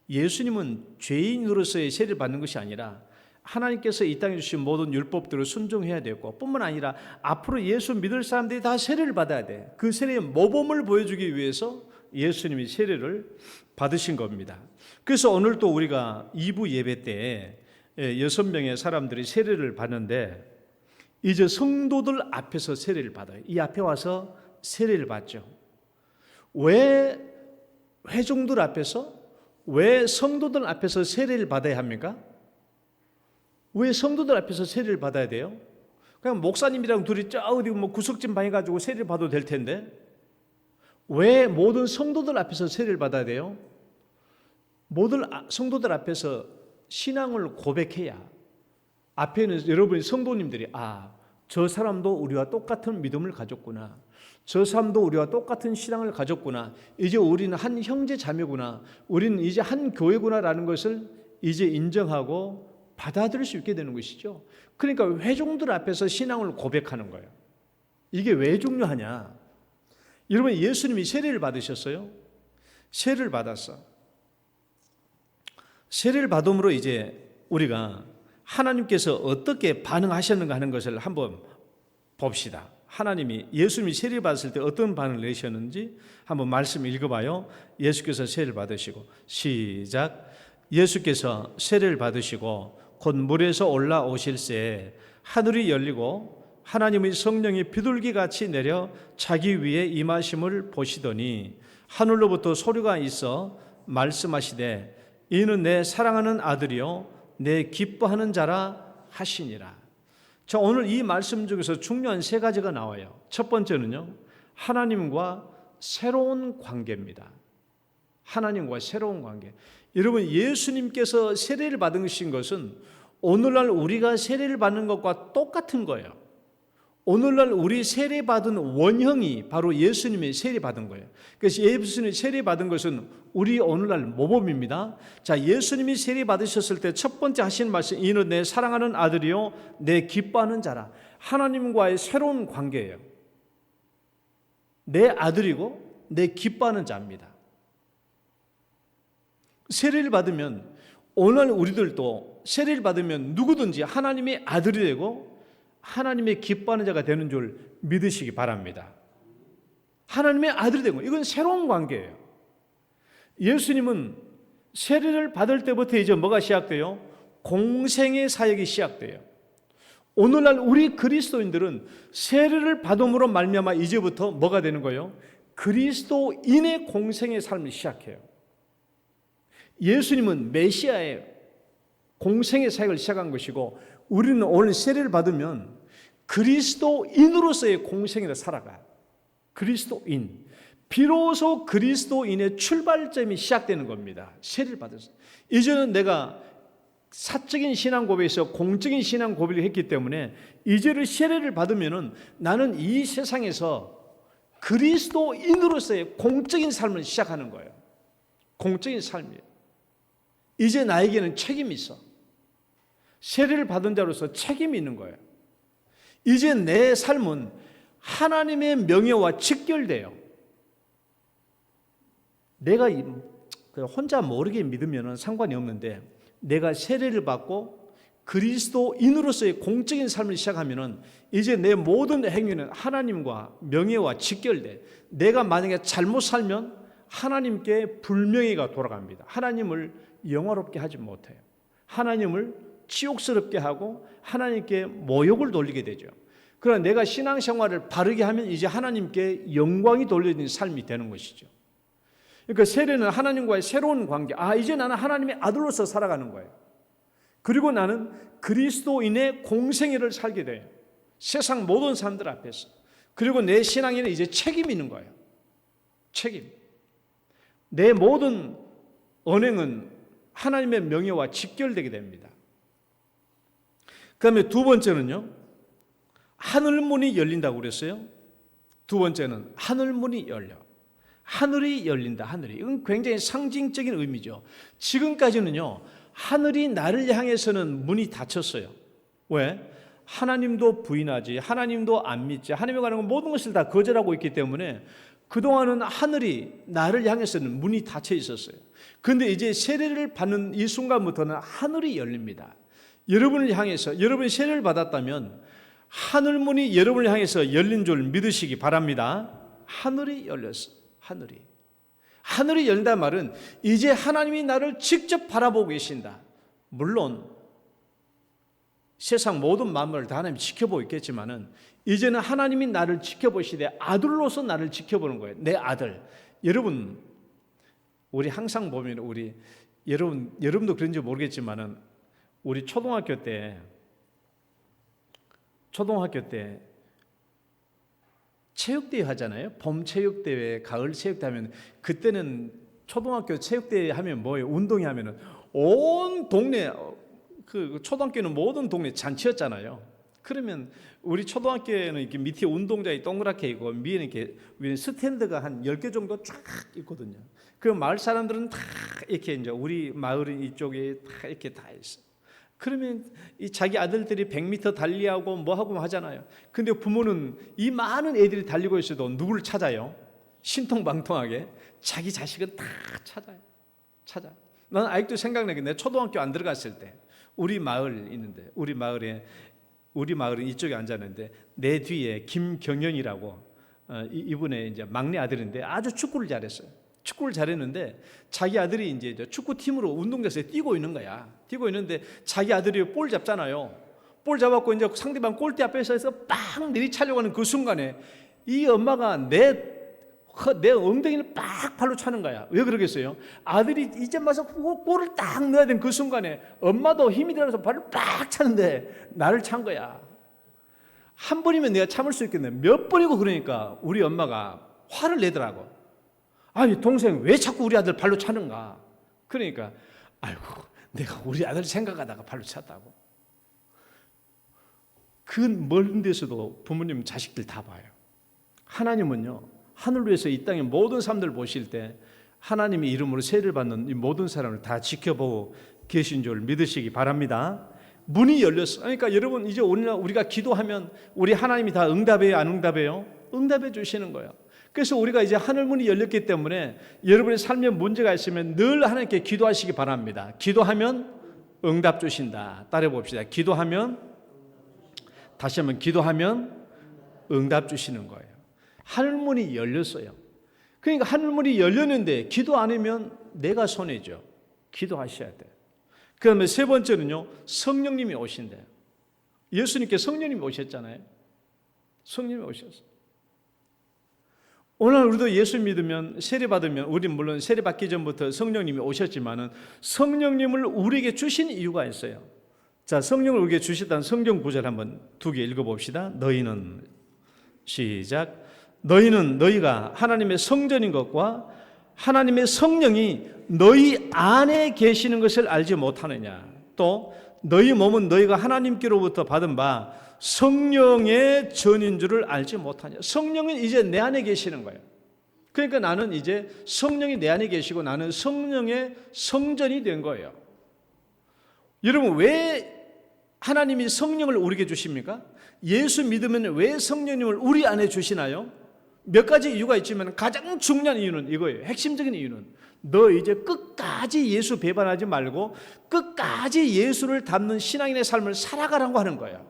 예수님은 죄인으로서의 세례를 받는 것이 아니라 하나님께서 이 땅에 주신 모든 율법들을 순종해야 되고, 뿐만 아니라 앞으로 예수 믿을 사람들이 다 세례를 받아야 돼. 그 세례의 모범을 보여주기 위해서 예수님이 세례를 받으신 겁니다. 그래서 오늘 또 우리가 2부 예배 때 6명의 사람들이 세례를 받는데, 이제 성도들 앞에서 세례를 받아요. 이 앞에 와서 세례를 받죠. 왜 회중들 앞에서, 왜 성도들 앞에서 세례를 받아야 합니까? 왜 성도들 앞에서 세례를 받아야 돼요? 그냥 목사님이랑 둘이 저 어디 뭐 구석진 방에 가지고 세례를 받아도 될 텐데 왜 모든 성도들 앞에서 세례를 받아야 돼요? 모든 성도들 앞에서 신앙을 고백해야 앞에는 여러분이 성도님들이 저 사람도 우리와 똑같은 믿음을 가졌구나, 저 사람도 우리와 똑같은 신앙을 가졌구나, 이제 우리는 한 형제 자매구나, 우리는 이제 한 교회구나라는 것을 이제 인정하고 받아들일 수 있게 되는 것이죠. 그러니까 회중들 앞에서 신앙을 고백하는 거예요. 이게 왜 중요하냐? 여러분, 예수님이 세례를 받으셨어요. 세례를 받았어. 세례를 받음으로 이제 우리가 하나님께서 어떻게 반응하셨는가 하는 것을 한번 봅시다. 하나님이, 예수님이 세례를 받았을 때 어떤 반응을 내셨는지 한번 말씀 읽어봐요. 예수께서 세례를 받으시고, 시작. 예수께서 세례를 받으시고 곧 물에서 올라오실새 하늘이 열리고 하나님의 성령이 비둘기같이 내려 자기 위에 임하심을 보시더니 하늘로부터 소리가 있어 말씀하시되 이는 내 사랑하는 아들이요 내 기뻐하는 자라 하시니라. 자, 오늘 이 말씀 중에서 중요한 세 가지가 나와요. 첫 번째는요, 하나님과 새로운 관계입니다. 하나님과 새로운 관계. 여러분, 예수님께서 세례를 받으신 것은 오늘날 우리가 세례를 받는 것과 똑같은 거예요. 오늘날 우리 세례받은 원형이 바로 예수님이 세례받은 거예요. 그래서 예수님이 세례받은 것은 우리 오늘날 모범입니다. 자, 예수님이 세례받으셨을 때 첫 번째 하신 말씀, 이는 내 사랑하는 아들이요 내 기뻐하는 자라. 하나님과의 새로운 관계예요. 내 아들이고 내 기뻐하는 자입니다. 세례를 받으면 오늘 우리들도 세례를 받으면 누구든지 하나님의 아들이 되고 하나님의 기뻐하는 자가 되는 줄 믿으시기 바랍니다. 하나님의 아들이 되고, 이건 새로운 관계예요. 예수님은 세례를 받을 때부터 이제 뭐가 시작돼요? 공생의 사역이 시작돼요. 오늘날 우리 그리스도인들은 세례를 받음으로 말미암아 이제부터 뭐가 되는 거예요? 그리스도인의 공생의 삶을 시작해요. 예수님은 메시아의 공생의 사역을 시작한 것이고, 우리는 오늘 세례를 받으면 그리스도인으로서의 공생을 살아가요. 그리스도인. 비로소 그리스도인의 출발점이 시작되는 겁니다. 세례를 받아서. 이제는 내가 사적인 신앙 고백에서 공적인 신앙 고백을 했기 때문에 이제는 세례를 받으면은 나는 이 세상에서 그리스도인으로서의 공적인 삶을 시작하는 거예요. 공적인 삶이에요. 이제 나에게는 책임이 있어. 세례를 받은 자로서 책임이 있는 거예요. 이제 내 삶은 하나님의 명예와 직결돼요. 내가 혼자 모르게 믿으면 상관이 없는데, 내가 세례를 받고 그리스도인으로서의 공적인 삶을 시작하면 이제 내 모든 행위는 하나님과 명예와 직결돼. 내가 만약에 잘못 살면 하나님께 불명예가 돌아갑니다. 하나님을 영화롭게 하지 못해요. 하나님을 치욕스럽게 하고 하나님께 모욕을 돌리게 되죠. 그러나 내가 신앙생활을 바르게 하면 이제 하나님께 영광이 돌려지는 삶이 되는 것이죠. 그러니까 세례는 하나님과의 새로운 관계. 이제 나는 하나님의 아들로서 살아가는 거예요. 그리고 나는 그리스도인의 공생애를 살게 돼요. 세상 모든 사람들 앞에서. 그리고 내 신앙에는 이제 책임이 있는 거예요. 책임. 내 모든 언행은 하나님의 명예와 직결되게 됩니다. 그 다음에 두 번째는요, 하늘문이 열린다고 그랬어요. 두 번째는 하늘문이 열려. 하늘이 열린다, 하늘이. 이건 굉장히 상징적인 의미죠. 지금까지는요, 하늘이 나를 향해서는 문이 닫혔어요. 왜? 하나님도 부인하지, 하나님도 안 믿지, 하나님에 관한 모든 것을 다 거절하고 있기 때문에 그동안은 하늘이 나를 향해서는 문이 닫혀 있었어요. 그런데 이제 세례를 받는 이 순간부터는 하늘이 열립니다. 여러분을 향해서, 여러분이 세례를 받았다면 하늘문이 여러분을 향해서 열린 줄 믿으시기 바랍니다. 하늘이 열렸어. 하늘이 열린다는 말은 이제 하나님이 나를 직접 바라보고 계신다. 물론 세상 모든 만물을 다 하나님이 지켜보고 있겠지만은 이제는 하나님이 나를 지켜보시되 아들로서 나를 지켜보는 거예요. 내 아들. 여러분, 우리 항상 보면 여러분도 그런지 모르겠지만은 우리 초등학교 때 체육대회 하잖아요. 봄 체육대회, 가을 체육대회 하면, 그때는 초등학교 체육대회 하면 뭐예요? 운동회 하면은 온 동네, 그 초등학교는 모든 동네 잔치였잖아요. 그러면 우리 초등학교에는 이렇게 밑에 운동장이 동그랗게 있고 위에 스탠드가 한 10개 정도 쫙 있거든요. 그럼 마을 사람들은 다 이렇게 이제 우리 마을은 이쪽에 다 이렇게 다 있어. 그러면 이 자기 아들들이 100m 달리하고 뭐 하고 하잖아요. 근데 부모는 이 많은 애들이 달리고 있어도 누구를 찾아요? 신통방통하게 자기 자식은 다 찾아요. 나는 아직도 생각나게, 내가 초등학교 안 들어갔을 때 우리 마을 있는데, 우리 마을은 이쪽에 앉았는데 내 뒤에 김경영이라고 이분의 이제 막내 아들인데 아주 축구를 잘했어요. 축구를 잘했는데 자기 아들이 이제 축구팀으로 운동장에서 뛰고 있는 거야. 뛰고 있는데 자기 아들이 볼 잡잖아요. 볼 잡았고 이제 상대방 골대 앞에서 빡 내리차려고 하는 그 순간에 이 엄마가 내 엉덩이를 빡 발로 차는 거야. 왜 그러겠어요? 아들이 이제 와서 골을 딱 넣어야 되는 그 순간에 엄마도 힘이 들어서 발을 빡 차는데 나를 찬 거야. 한 번이면 내가 참을 수 있겠네. 몇 번이고 그러니까 우리 엄마가 화를 내더라고. 아니 동생 왜 자꾸 우리 아들 발로 차는가? 그러니까 아이고 내가 우리 아들 생각하다가 발로 찼다고. 그 먼 데서도 부모님 자식들 다 봐요. 하나님은요 하늘 위에서 이 땅의 모든 사람들 보실 때 하나님의 이름으로 세례를 받는 이 모든 사람을 다 지켜보고 계신 줄 믿으시기 바랍니다. 문이 열렸어. 그러니까 여러분 이제 오늘날 우리가 기도하면 우리 하나님이 다 응답해요, 안 응답해요? 응답해 주시는 거예요. 그래서 우리가 이제 하늘 문이 열렸기 때문에 여러분의 삶에 문제가 있으면 늘 하나님께 기도하시기 바랍니다. 기도하면 응답 주신다. 따라해 봅시다. 기도하면, 다시 한번 기도하면 응답 주시는 거예요. 하늘 문이 열렸어요. 그러니까 하늘 문이 열렸는데 기도 안 하면 내가 손해죠. 기도하셔야 돼요. 그 다음에 세 번째는요, 성령님이 오신대요. 예수님께 성령님이 오셨잖아요. 성령님이 오셨어요. 오늘 우리도 예수 믿으면 세례받으면 우리는 물론 세례받기 전부터 성령님이 오셨지만은 성령님을 우리에게 주신 이유가 있어요. 자, 성령을 우리에게 주셨다는 성경 구절 한번 두 개 읽어봅시다. 너희는 시작. 너희는 너희가 하나님의 성전인 것과 하나님의 성령이 너희 안에 계시는 것을 알지 못하느냐. 또 너희 몸은 너희가 하나님께로부터 받은 바 성령의 전인 줄을 알지 못하냐. 성령은 이제 내 안에 계시는 거예요. 그러니까 나는 이제 성령이 내 안에 계시고 나는 성령의 성전이 된 거예요. 여러분 왜 하나님이 성령을 우리에게 주십니까? 예수 믿으면 왜 성령님을 우리 안에 주시나요? 몇 가지 이유가 있지만 가장 중요한 이유는 이거예요. 핵심적인 이유는 너 이제 끝까지 예수 배반하지 말고 끝까지 예수를 닮는 신앙인의 삶을 살아가라고 하는 거예요.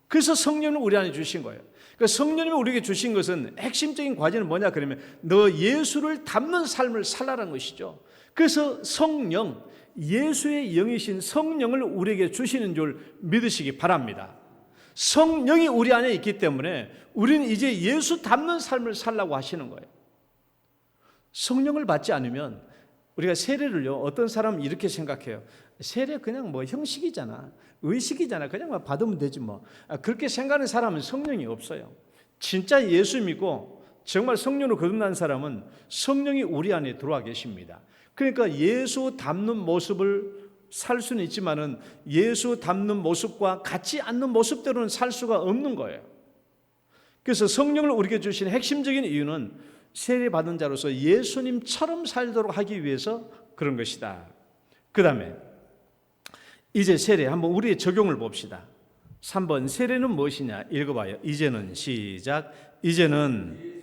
그래서 성령을 우리 안에 주신 거예요. 그러니까 성령님이 우리에게 주신 것은 핵심적인 과제는 뭐냐 그러면 너 예수를 닮는 삶을 살라는 것이죠. 그래서 성령, 예수의 영이신 성령을 우리에게 주시는 줄 믿으시기 바랍니다. 성령이 우리 안에 있기 때문에 우리는 이제 예수 닮는 삶을 살라고 하시는 거예요. 성령을 받지 않으면 우리가 세례를요, 어떤 사람은 이렇게 생각해요. 세례 그냥 뭐 형식이잖아, 의식이잖아, 그냥 받으면 되지 뭐. 그렇게 생각하는 사람은 성령이 없어요. 진짜 예수 믿고 정말 성령으로 거듭난 사람은 성령이 우리 안에 들어와 계십니다. 그러니까 예수 닮는 모습을 살 수는 있지만은 예수 닮는 모습과 같지 않는 모습대로는 살 수가 없는 거예요. 그래서 성령을 우리에게 주신 핵심적인 이유는 세례받은 자로서 예수님처럼 살도록 하기 위해서 그런 것이다. 그 다음에 이제 세례 한번 우리의 적용을 봅시다. 3번 세례는 무엇이냐 읽어봐요. 이제는 시작. 이제는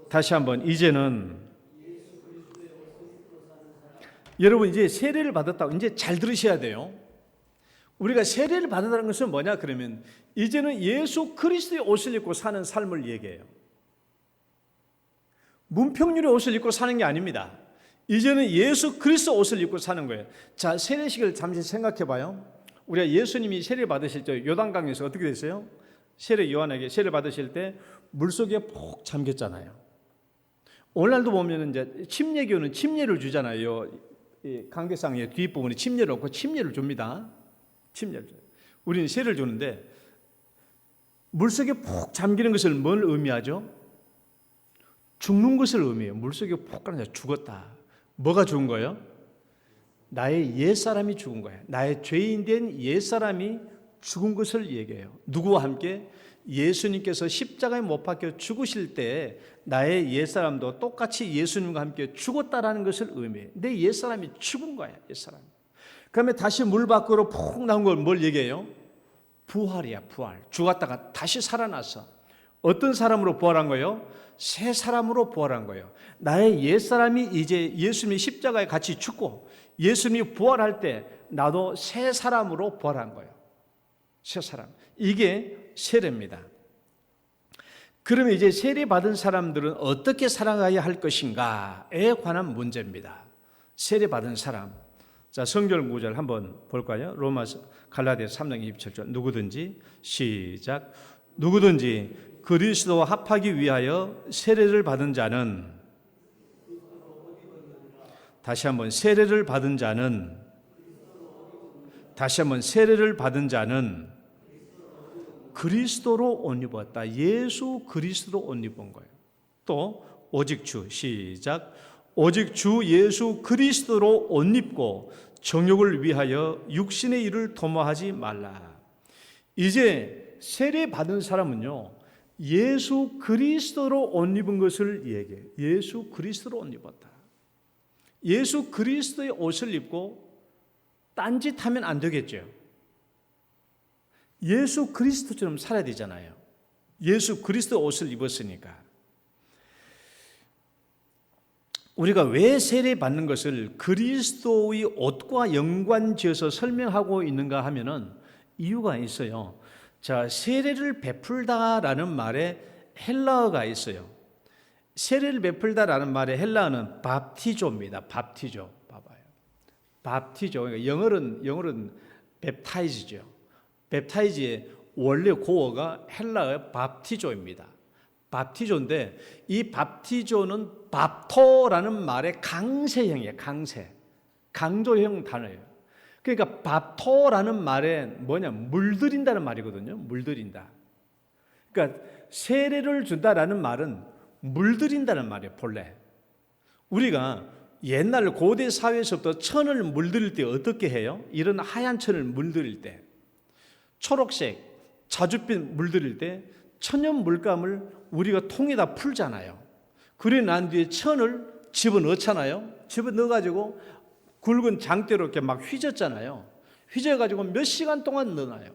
다시 한번 이제는 여러분 이제 세례를 받았다고 이제 잘 들으셔야 돼요. 우리가 세례를 받았다는 것은 뭐냐 그러면 이제는 예수 그리스도의 옷을 입고 사는 삶을 얘기해요. 문평률의 옷을 입고 사는 게 아닙니다. 이제는 예수 그리스도 옷을 입고 사는 거예요. 자, 세례식을 잠시 생각해 봐요. 우리가 예수님이 세례 받으실 때 요단강에서 어떻게 됐어요? 세례 요한에게 세례 받으실 때 물속에 푹 잠겼잖아요. 오늘날도 보면 이제 침례교는 침례를 주잖아요. 강대상의 뒷부분에 침례를 넣고 침례를 줍니다. 침례를 줘요. 우리는 세례를 주는데 물속에 푹 잠기는 것을 뭘 의미하죠? 죽는 것을 의미해요. 물속에 푹 가는 자 죽었다. 뭐가 죽은 거예요? 나의 옛사람이 죽은 거예요. 나의 죄인된 옛사람이 죽은 것을 얘기해요. 누구와 함께? 예수님께서 십자가에 못 박혀 죽으실 때 나의 옛사람도 똑같이 예수님과 함께 죽었다라는 것을 의미해요. 내 옛사람이 죽은 거예요. 옛사람. 그러면 다시 물 밖으로 푹 나온 걸 뭘 얘기해요? 부활이야, 부활. 죽었다가 다시 살아났어. 어떤 사람으로 부활한 거예요? 새 사람으로 부활한 거예요. 나의 옛사람이 이제 예수님이 십자가에 같이 죽고 예수님이 부활할 때 나도 새 사람으로 부활한 거예요. 새 사람. 이게 세례입니다. 그러면 이제 세례 받은 사람들은 어떻게 살아가야 할 것인가에 관한 문제입니다. 세례 받은 사람. 자, 성경 구절 한번 볼까요? 로마서 갈라디아서 3장 27절. 누구든지 시작. 누구든지 그리스도와 합하기 위하여 세례를 받은 자는, 다시 한번 세례를 받은 자는, 다시 한번 세례를 받은 자는 그리스도로 옷 입었다. 예수 그리스도로 옷 입은 거예요. 또 오직 주, 시작. 오직 주 예수 그리스도로 옷 입고 정욕을 위하여 육신의 일을 도모하지 말라. 이제 세례 받은 사람은요, 예수 그리스도로 옷 입은 것을 얘기해요. 예수 그리스도로 옷 입었다. 예수 그리스도의 옷을 입고 딴짓하면 안 되겠죠. 예수 그리스도처럼 살아야 되잖아요. 예수 그리스도 옷을 입었으니까. 우리가 왜 세례 받는 것을 그리스도의 옷과 연관지어서 설명하고 있는가 하면은 이유가 있어요. 자, 세례를 베풀다라는 말에 헬라어가 있어요. 세례를 베풀다라는 말의 헬라어는 밥티조입니다. 밥티조. 봐봐요. 밥티조. 그러니까 영어로는 웹타이즈죠. 웹타이즈의 원래 고어가 헬라어의 밥티조입니다. 밥티조인데 이 밥티조는 밥토라는 말의 강세형이에요. 강조형 단어예요. 그러니까 밥토라는 말에 뭐냐? 물들인다는 말이거든요. 물들인다. 그러니까 세례를 준다라는 말은 물들인다는 말이에요. 본래. 우리가 옛날 고대 사회에서부터 천을 물들일 때 어떻게 해요? 이런 하얀 천을 물들일 때, 초록색, 자줏빛 물들일 때 천연 물감을 우리가 통에다 풀잖아요. 그래 난 뒤에 천을 집어넣잖아요. 집어넣어가지고 굵은 장대로 이렇게 막 휘젓잖아요. 휘저어가지고 몇 시간 동안 넣어놔요.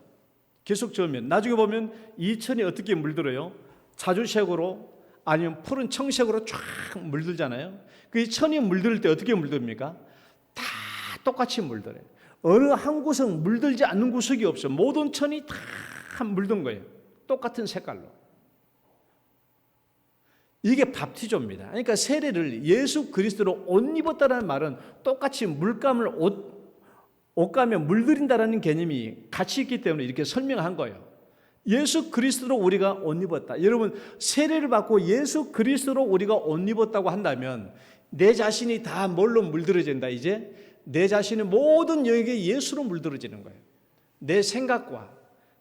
계속 저으면 나중에 보면 이 천이 어떻게 물들어요? 자주색으로 아니면 푸른 청색으로 쫙 물들잖아요. 그 천이 물들 때 어떻게 물듭니까? 다 똑같이 물들어요. 어느 한 구석 물들지 않는 구석이 없어. 모든 천이 다 물든 거예요. 똑같은 색깔로. 이게 밥티조입니다. 그러니까 세례를 예수 그리스도로 옷 입었다는 말은 똑같이 물감을 옷감에 물들인다는 개념이 같이 있기 때문에 이렇게 설명한 거예요. 예수 그리스도로 우리가 옷 입었다. 여러분, 세례를 받고 예수 그리스도로 우리가 옷 입었다고 한다면 내 자신이 다 뭘로 물들어진다? 이제 내 자신의 모든 영역에 예수로 물들어지는 거예요. 내 생각과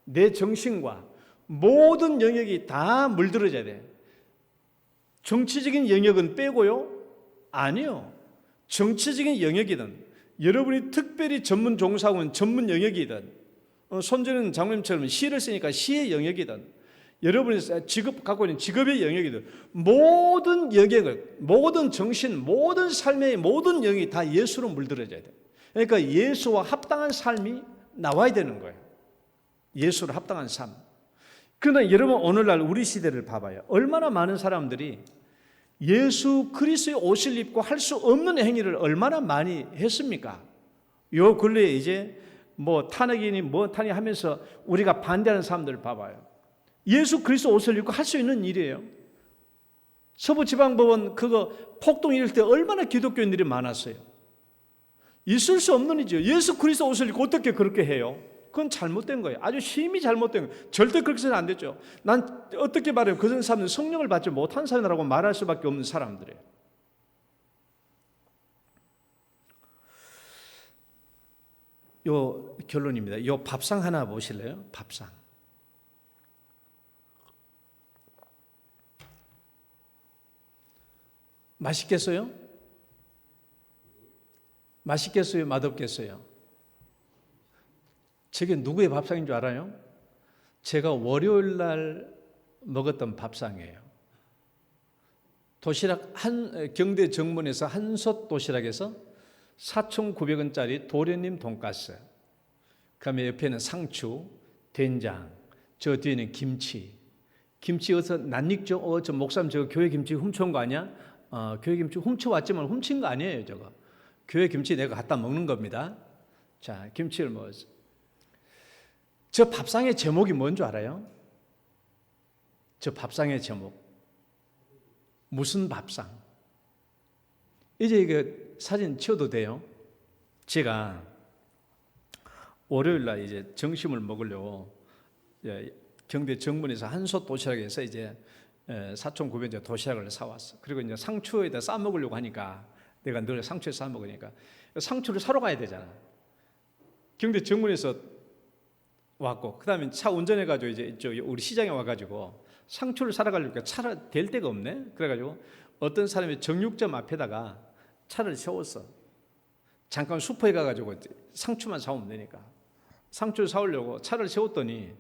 내 정신과 모든 영역이 다 물들어져야 돼요. 정치적인 영역은 빼고요? 아니요. 정치적인 영역이든 여러분이 특별히 전문 종사하고 있는 전문 영역이든 손재는 장로님처럼 시를 쓰니까 시의 영역이든 여러분이 갖고 있는 직업의 영역이든 모든 영역을, 모든 정신, 모든 삶의 모든 영역이 다 예수로 물들어져야 돼요. 그러니까 예수와 합당한 삶이 나와야 되는 거예요. 예수로 합당한 삶. 그러나 여러분 오늘날 우리 시대를 봐봐요. 얼마나 많은 사람들이 예수 그리스도의 옷을 입고 할 수 없는 행위를 얼마나 많이 했습니까? 요 근래에 이제 뭐 탄핵이니 뭐 탄핵 하면서 우리가 반대하는 사람들을 봐봐요. 예수 그리스도 옷을 입고 할 수 있는 일이에요. 서부지방법원 그거 폭동 일을 때 얼마나 기독교인들이 많았어요. 있을 수 없는 일이죠. 예수 그리스도 옷을 입고 어떻게 그렇게 해요? 그건 잘못된 거예요. 아주 심히 잘못된 거예요. 절대 그렇게 해서는 안 되죠. 난 어떻게 말해요? 그런 사람들은 성령을 받지 못한 사람이라고 말할 수밖에 없는 사람들이에요. 요 결론입니다. 요 밥상 하나 보실래요? 밥상. 맛있겠어요? 맛있겠어요? 맛없겠어요? 저게 누구의 밥상인 줄 알아요? 제가 월요일 날 먹었던 밥상이에요. 도시락 경대 정문에서 한솥 도시락에서 4,900원짜리 도련님 돈가스, 그 다음에 옆에는 상추, 된장, 저 뒤에는 김치 어디서 낯익죠? 저 목사님 저거 교회 김치 훔쳐온 거 아니야? 교회 김치 훔쳐왔지만 훔친 거 아니에요. 저거 교회 김치 내가 갖다 먹는 겁니다. 자, 김치를 먹었어. 저 밥상의 제목이 뭔 줄 알아요? 저 밥상의 제목 무슨 밥상? 이제 이거 사진 치워도 돼요? 제가 월요일 날 이제 점심을 먹으려고 경대 정문에서 한솥 도시락에서 이제 사촌 구변자 도시락을 사왔어. 그리고 이제 상추에다 싸 먹으려고 하니까 내가 늘 상추에 싸 먹으니까 상추를 사러 가야 되잖아. 경대 정문에서 왔고 그다음에 차 운전해가지고 이제 우리 시장에 와가지고 상추를 사러 가려니까 차를 댈 데가 없네. 그래가지고 어떤 사람이 정육점 앞에다가 차를 세웠어. 잠깐 슈퍼에 가가지고 상추만 사오면 되니까 상추를 사오려고 차를 세웠더니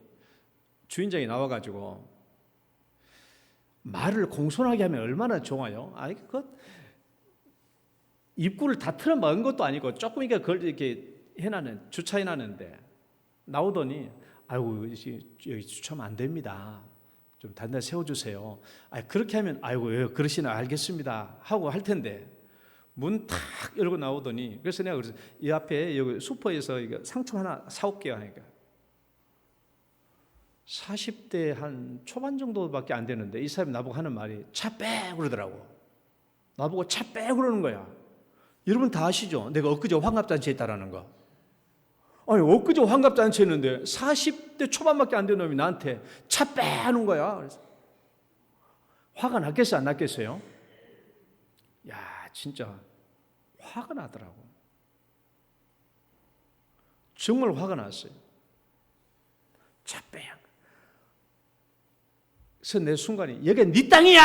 주인장이 나와가지고 말을 공손하게 하면 얼마나 좋아요. 아니 입구를 다 틀어 막은 것도 아니고 조금이니까 그걸 이렇게 해놨는 주차해놨는데 나오더니 아이고 여기 주차하면 안 됩니다. 좀 다른 데 세워주세요. 그렇게 하면 아이고 예, 그러시나 알겠습니다 하고 할 텐데 문 탁 열고 나오더니 그래서 내가 그래서 이 앞에 여기 슈퍼에서 이거 상추 하나 사올게요 하니까 40대 한 초반 정도밖에 안 되는데 이 사람이 나보고 하는 말이 차 빼 그러더라고. 나보고 차 빼 그러는 거야. 여러분 다 아시죠? 내가 엊그제 환갑잔치에 있다라는 거. 아니 엊그제 환갑잔치 했는데 40대 초반밖에 안 된 놈이 나한테 차 빼 하는 거야. 그래서 화가 났겠어요 안 났겠어요? 야 진짜 화가 나더라고. 정말 화가 났어요. 차 빼. 그래서 내 순간에 여기 네 땅이야!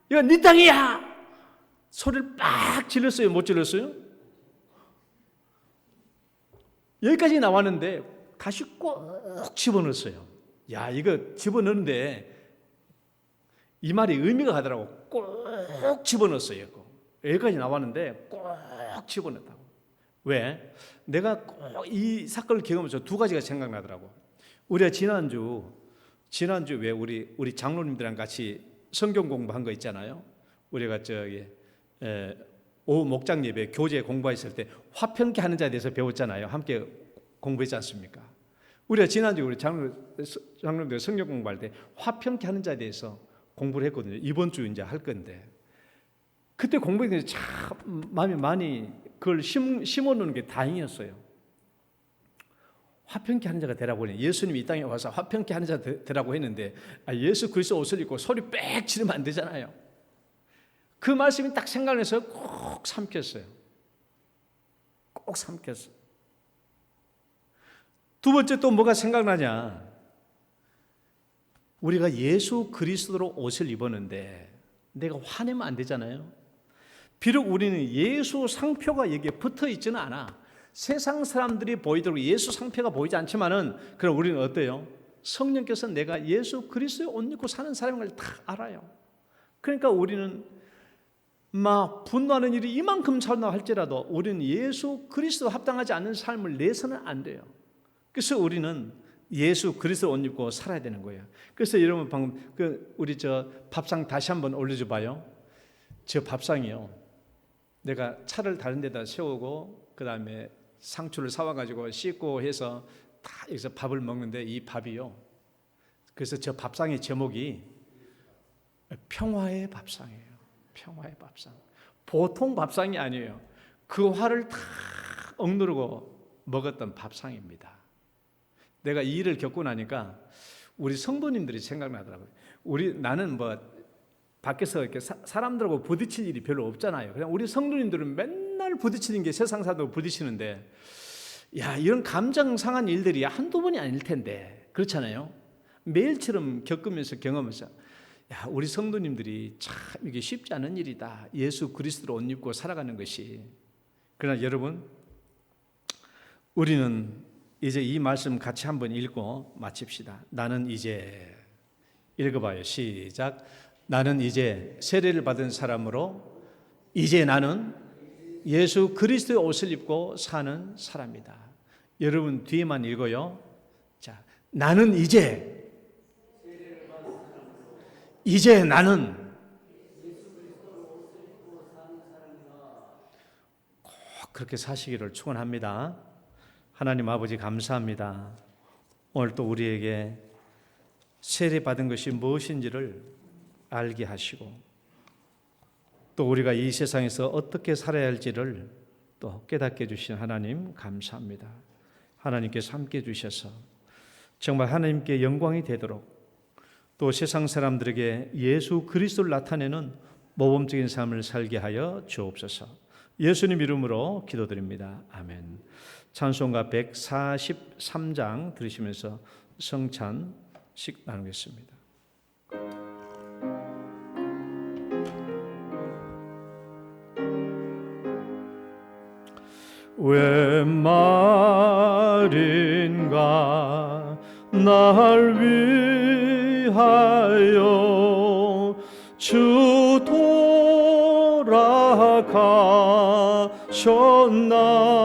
이거 네 땅이야! 소리를 빡 질렀어요? 못 질렀어요? 여기까지 나왔는데 다시 꼭 집어넣었어요. 야 이거 집어넣는데 이 말이 의미가 가더라고. 꼭 집어넣었어요. 여기까지 나왔는데 꼭 집어넣었다고. 왜? 내가 꼭 이 사건을 경험해서 두 가지가 생각나더라고. 우리가 지난주 왜 우리 장로님들이랑 같이 성경 공부한 거 있잖아요. 우리가 오후 목장 예배 교재 공부했을 때 화평케 하는 자에 대해서 배웠잖아요. 함께 공부했지 않습니까? 우리가 지난주 우리 장로님들 성경 공부할 때 화평케 하는 자에 대해서 공부를 했거든요. 이번 주 이제 할 건데 그때 공부했는데 참 마음이 많이 그걸 심어놓는 게 다행이었어요. 화평케 하는 자가 되라고 했는데 예수님이 이 땅에 와서 화평케 하는 자 되라고 했는데 예수 그리스도 옷을 입고 소리 빽 지르면 안 되잖아요. 그 말씀이 딱 생각나서 꼭 삼켰어요. 꼭 삼켰어요. 두 번째 또 뭐가 생각나냐? 우리가 예수 그리스도로 옷을 입었는데 내가 화내면 안 되잖아요. 비록 우리는 예수 상표가 여기에 붙어 있지는 않아. 세상 사람들이 보이도록 예수 상표가 보이지 않지만은 그럼 우리는 어때요? 성령께서 내가 예수 그리스도의 옷 입고 사는 사람인 걸 다 알아요. 그러니까 우리는 막 분노하는 일이 이만큼 살다 할지라도 우리는 예수 그리스도 합당하지 않는 삶을 내서는 안 돼요. 그래서 우리는 예수 그리스도 옷 입고 살아야 되는 거예요. 그래서 여러분 방금 우리 밥상 다시 한번 올려줘 봐요. 저 밥상이요. 내가 차를 다른 데다 세우고 그 다음에 상추를 사와가지고 씻고 해서 다 여기서 밥을 먹는데 이 밥이요. 그래서 저 밥상의 제목이 평화의 밥상이에요. 평화의 밥상. 보통 밥상이 아니에요. 그 화를 다 억누르고 먹었던 밥상입니다. 내가 이 일을 겪고 나니까 우리 성도님들이 생각나더라고요. 나는 밖에서 이렇게 사람들하고 부딪힐 일이 별로 없잖아요. 그냥 우리 성도님들은 맨날 부딪히는 게 세상 사람들하고 부딪히는데, 야, 이런 감정 상한 일들이 한두 번이 아닐 텐데, 그렇잖아요. 매일처럼 겪으면서 경험하면서, 야, 우리 성도님들이 참 이게 쉽지 않은 일이다. 예수 그리스도로 옷 입고 살아가는 것이. 그러나 여러분, 우리는 이제 이 말씀 같이 한번 읽고 마칩시다. 나는 이제, 읽어봐요. 시작. 나는 이제 세례를 받은 사람으로 이제 나는 예수 그리스도의 옷을 입고 사는 사람이다. 여러분 뒤에만 읽어요. 자, 나는 이제 나는 꼭 그렇게 사시기를 축원합니다. 하나님 아버지 감사합니다. 오늘 또 우리에게 세례 받은 것이 무엇인지를 알게 하시고 또 우리가 이 세상에서 어떻게 살아야 할지를 또 깨닫게 해주신 하나님 감사합니다. 하나님께서 함께 해주셔서 정말 하나님께 영광이 되도록 또 세상 사람들에게 예수 그리스도를 나타내는 모범적인 삶을 살게 하여 주옵소서. 예수님 이름으로 기도드립니다. 아멘. 찬송가 143장 들으시면서 성찬식 나누겠습니다. 왜 말인가 날 위하여 주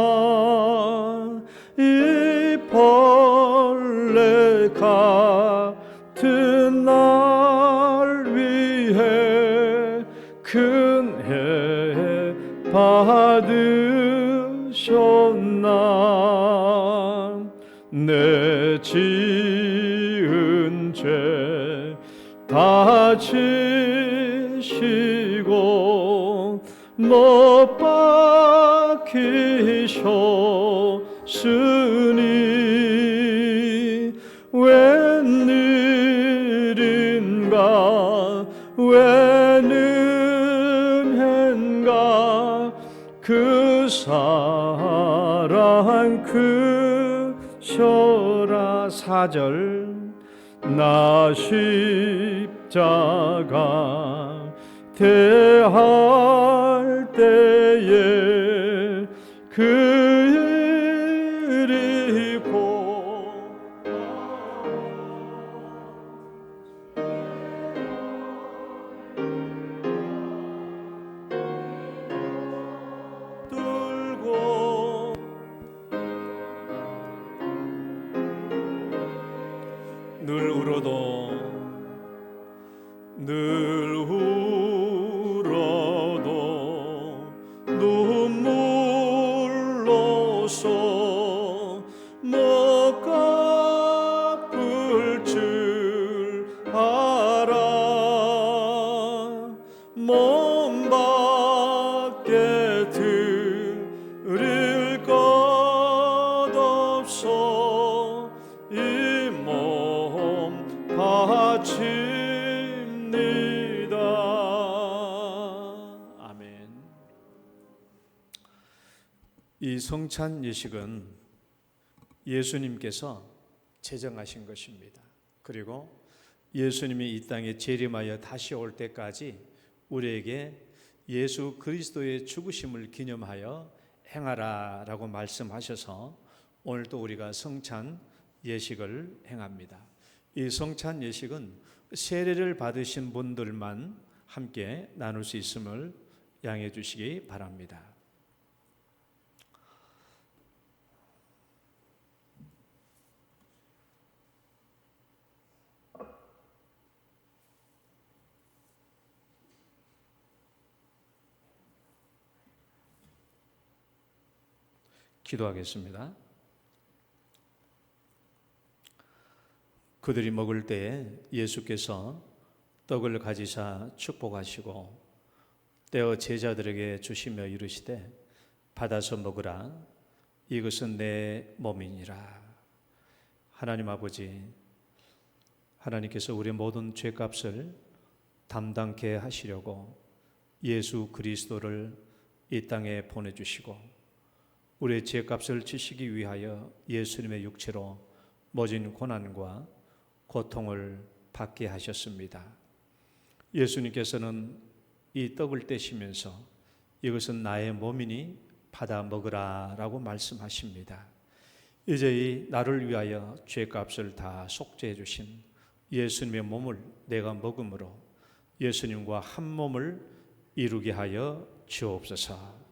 돌아가셨나. 이 벌레 같은 날 위해 큰 해 받으셨나. 내 지은 죄 다 지시고 못 박히셨으니 웬일인가 웬은혜인가 그 사랑 크셔라. 4절 나 십자가 대할 때에 그 일이 들고 늘 울어도 눈물로서 못 갚을 줄 알아. 몸 밖에 드릴 것 없어 이 몸 바칩니다. 아멘. 이 성찬 예식은 예수님께서 제정하신 것입니다. 그리고 예수님이 이 땅에 재림하여 다시 올 때까지 우리에게 예수 그리스도의 죽으심을 기념하여 행하라라고 말씀하셔서 오늘도 우리가 성찬 예식을 행합니다. 이 성찬 예식은 세례를 받으신 분들만 함께 나눌 수 있음을 양해해 주시기 바랍니다. 기도하겠습니다. 그들이 먹을 때에 예수께서 떡을 가지사 축복하시고 떼어 제자들에게 주시며 이르시되 받아서 먹으라. 이것은 내 몸이니라. 하나님 아버지, 하나님께서 우리의 모든 죄값을 담당케 하시려고 예수 그리스도를 이 땅에 보내주시고 우리의 죄값을 지시기 위하여 예수님의 육체로 모진 고난과 고통을 받게 하셨습니다. 예수님께서는 이 떡을 떼시면서 이것은 나의 몸이니 받아 먹으라 라고 말씀하십니다. 이제 이 나를 위하여 죄값을 다 속죄해 주신 예수님의 몸을 내가 먹음으로 예수님과 한 몸을 이루게 하여 주옵소서.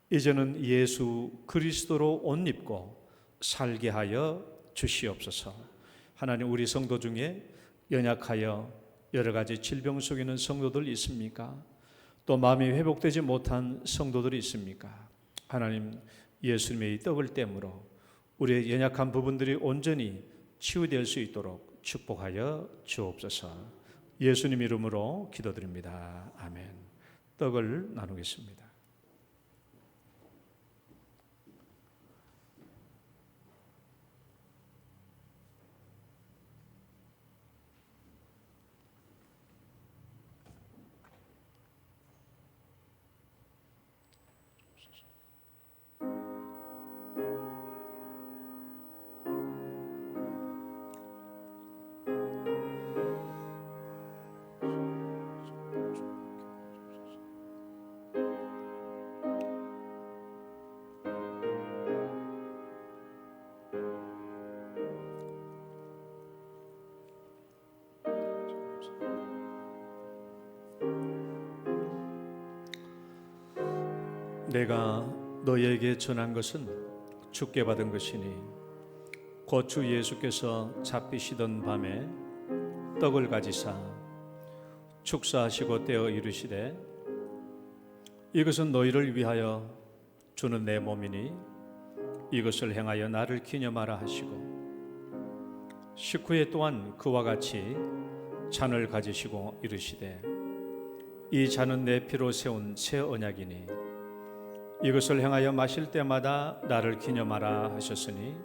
이제는 예수 그리스도로 옷 입고 살게 하여 주시옵소서. 하나님, 우리 성도 중에 연약하여 여러 가지 질병 속에 있는 성도들 있습니까? 또 마음이 회복되지 못한 성도들이 있습니까? 하나님, 예수님의 이 떡을 땜으로 우리의 연약한 부분들이 온전히 치유될 수 있도록 축복하여 주옵소서. 예수님 이름으로 기도드립니다. 아멘. 떡을 나누겠습니다. 내가 너희에게 전한 것은 주께 받은 것이니 곧 주 예수께서 잡히시던 밤에 떡을 가지사 축사하시고 떼어 이르시되 이것은 너희를 위하여 주는 내 몸이니 이것을 행하여 나를 기념하라 하시고 식후에 또한 그와 같이 잔을 가지시고 이르시되 이 잔은 내 피로 세운 새 언약이니 이것을 행하여 마실 때마다 나를 기념하라 하셨으니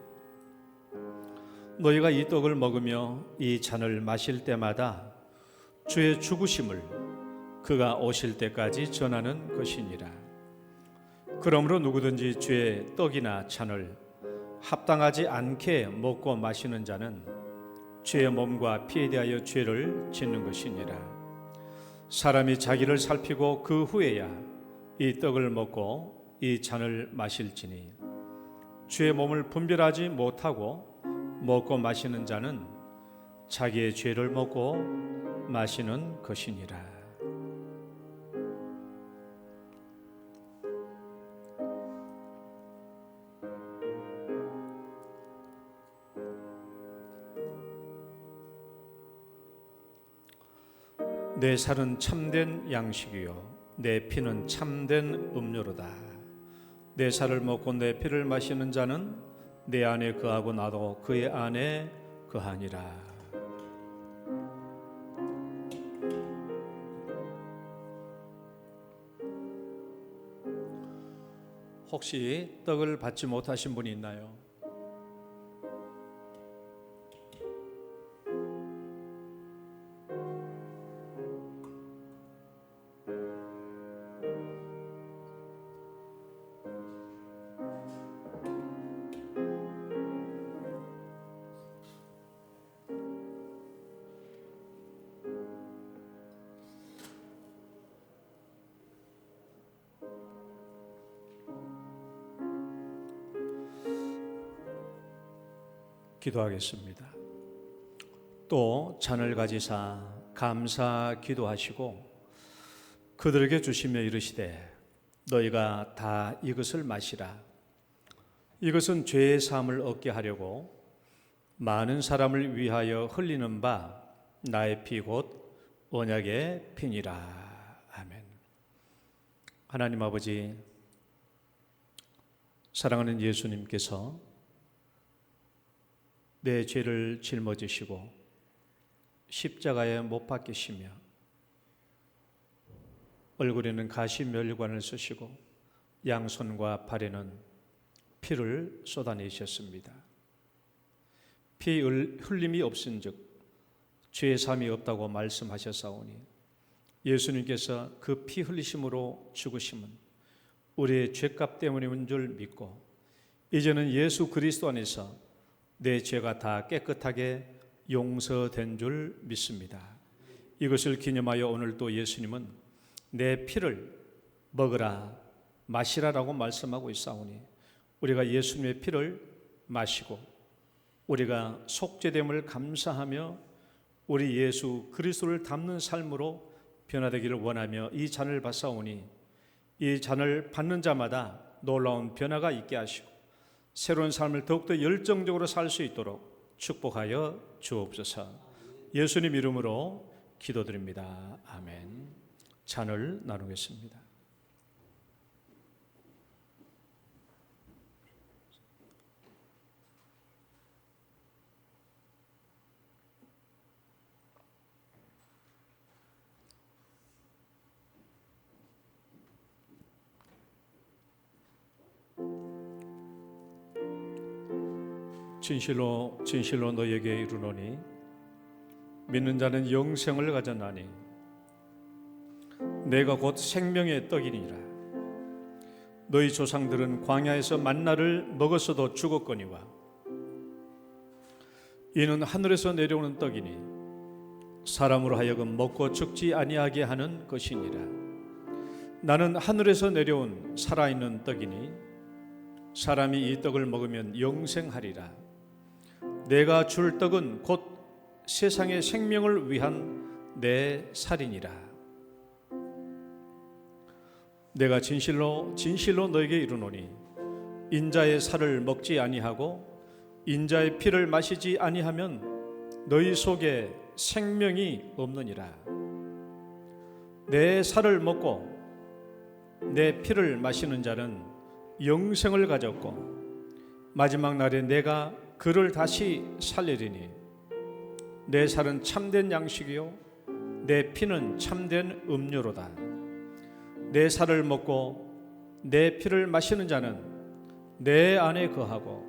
너희가 이 떡을 먹으며 이 잔을 마실 때마다 주의 죽으심을 그가 오실 때까지 전하는 것이니라. 그러므로 누구든지 주의 떡이나 잔을 합당하지 않게 먹고 마시는 자는 주의 몸과 피에 대하여 죄를 짓는 것이니라. 사람이 자기를 살피고 그 후에야 이 떡을 먹고 이 잔을 마실지니 주의 몸을 분별하지 못하고 먹고 마시는 자는 자기의 죄를 먹고 마시는 것이니라. 내 살은 참된 양식이요 내 피는 참된 음료로다. 내 살을 먹고 내 피를 마시는 자는 내 안에 거하고 나도 그의 안에 거하니라. 혹시 떡을 받지 못하신 분이 있나요? 기도하겠습니다. 또 잔을 가지사 감사 기도하시고 그들에게 주시며 이르시되 너희가 다 이것을 마시라. 이것은 죄의 사함을 얻게 하려고 많은 사람을 위하여 흘리는 바 나의 피 곧 언약의 피니라. 아멘. 하나님 아버지, 사랑하는 예수님께서 내 죄를 짊어지시고 십자가에 못 박히시며 얼굴에는 가시면류관을 쓰시고 양손과 발에는 피를 쏟아내셨습니다. 피 흘림이 없은즉 죄의 사함이 없다고 말씀하셨사오니 예수님께서 그 피 흘리심으로 죽으심은 우리의 죄값 때문인 줄 믿고 이제는 예수 그리스도 안에서 내 죄가 다 깨끗하게 용서된 줄 믿습니다. 이것을 기념하여 오늘 또 예수님은 내 피를 먹으라 마시라라고 말씀하고 있사오니 우리가 예수님의 피를 마시고 우리가 속죄됨을 감사하며 우리 예수 그리스도를 닮는 삶으로 변화되기를 원하며 이 잔을 받사오니 이 잔을 받는 자마다 놀라운 변화가 있게 하시고 새로운 삶을 더욱더 열정적으로 살 수 있도록 축복하여 주옵소서. 예수님 이름으로 기도드립니다. 아멘. 잔을 나누겠습니다. 진실로 진실로 너에게 이르노니 믿는 자는 영생을 가졌나니 내가 곧 생명의 떡이니라. 너희 조상들은 광야에서 만나를 먹었어도 죽었거니와 이는 하늘에서 내려오는 떡이니 사람으로 하여금 먹고 죽지 아니하게 하는 것이니라. 나는 하늘에서 내려온 살아있는 떡이니 사람이 이 떡을 먹으면 영생하리라. 내가 줄 떡은 곧 세상의 생명을 위한 내 살이니라. 내가 진실로 진실로 너에게 이르노니 인자의 살을 먹지 아니하고 인자의 피를 마시지 아니하면 너희 속에 생명이 없느니라. 내 살을 먹고 내 피를 마시는 자는 영생을 가졌고 마지막 날에 내가 그를 다시 살리리니 내 살은 참된 양식이요 내 피는 참된 음료로다. 내 살을 먹고 내 피를 마시는 자는 내 안에 거하고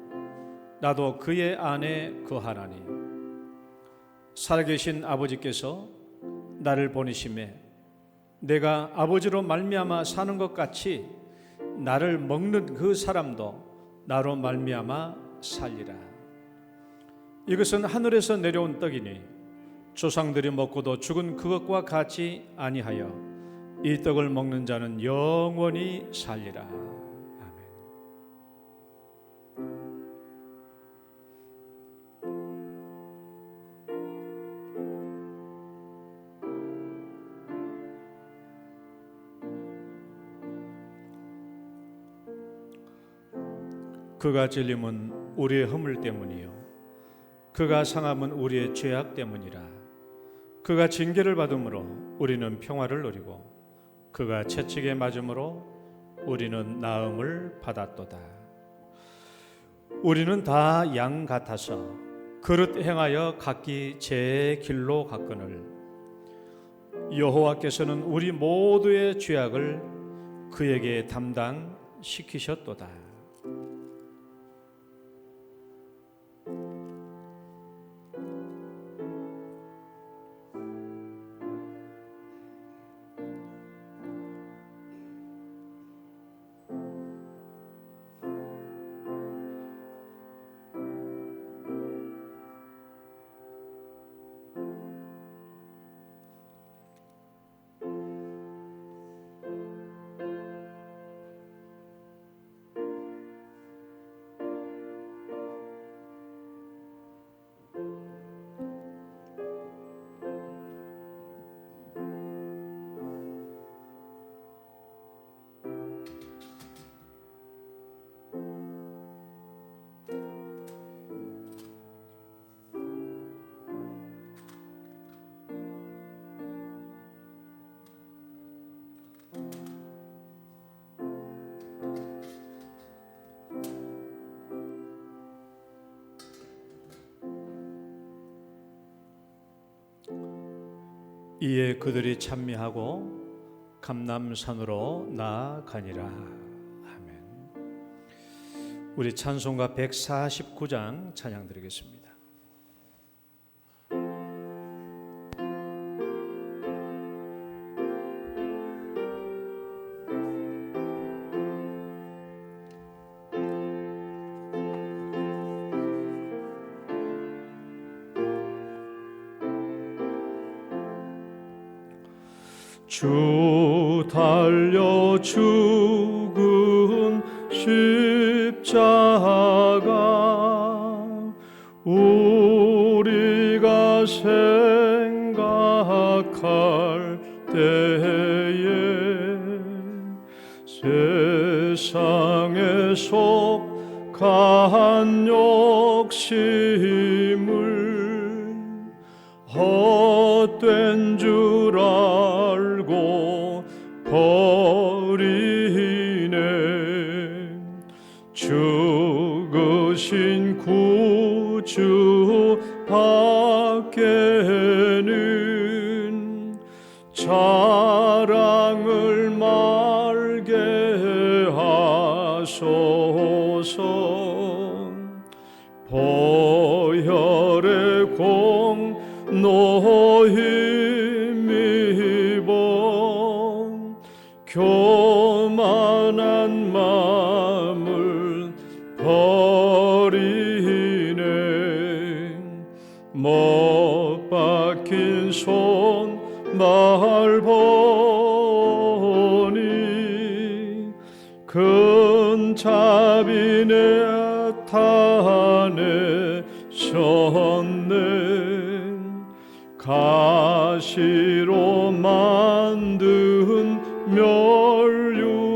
나도 그의 안에 거하나니 살아계신 아버지께서 나를 보내심에 내가 아버지로 말미암아 사는 것 같이 나를 먹는 그 사람도 나로 말미암아 살리라. 이것은 하늘에서 내려온 떡이니 조상들이 먹고도 죽은 그것과 같이 아니하여 이 떡을 먹는 자는 영원히 살리라. 아멘. 그가 찔림은 우리의 허물 때문이요 그가 상함은 우리의 죄악 때문이라. 그가 징계를 받음으로 우리는 평화를 누리고 그가 채찍에 맞음으로 우리는 나음을 받았도다. 우리는 다 양 같아서 그릇 행하여 각기 제 길로 갔거늘 여호와께서는 우리 모두의 죄악을 그에게 담당시키셨도다. 이에 그들이 찬미하고 감람산으로 나아가니라. 아멘. 우리 찬송가 149장 찬양 드리겠습니다. 주 달려 죽은 십자가 우리가 생각할 때에 세상에 속한 욕심을 헛된 줄 알고 버리네. 죽으신 구주 밖에는 자랑을 말게 하소서. 보혈의 공로 힘입어 교만한 마음을 버리네. 못 박힌 손발 보니 큰 자비네 나타내셨네. 가시로 만든 멸류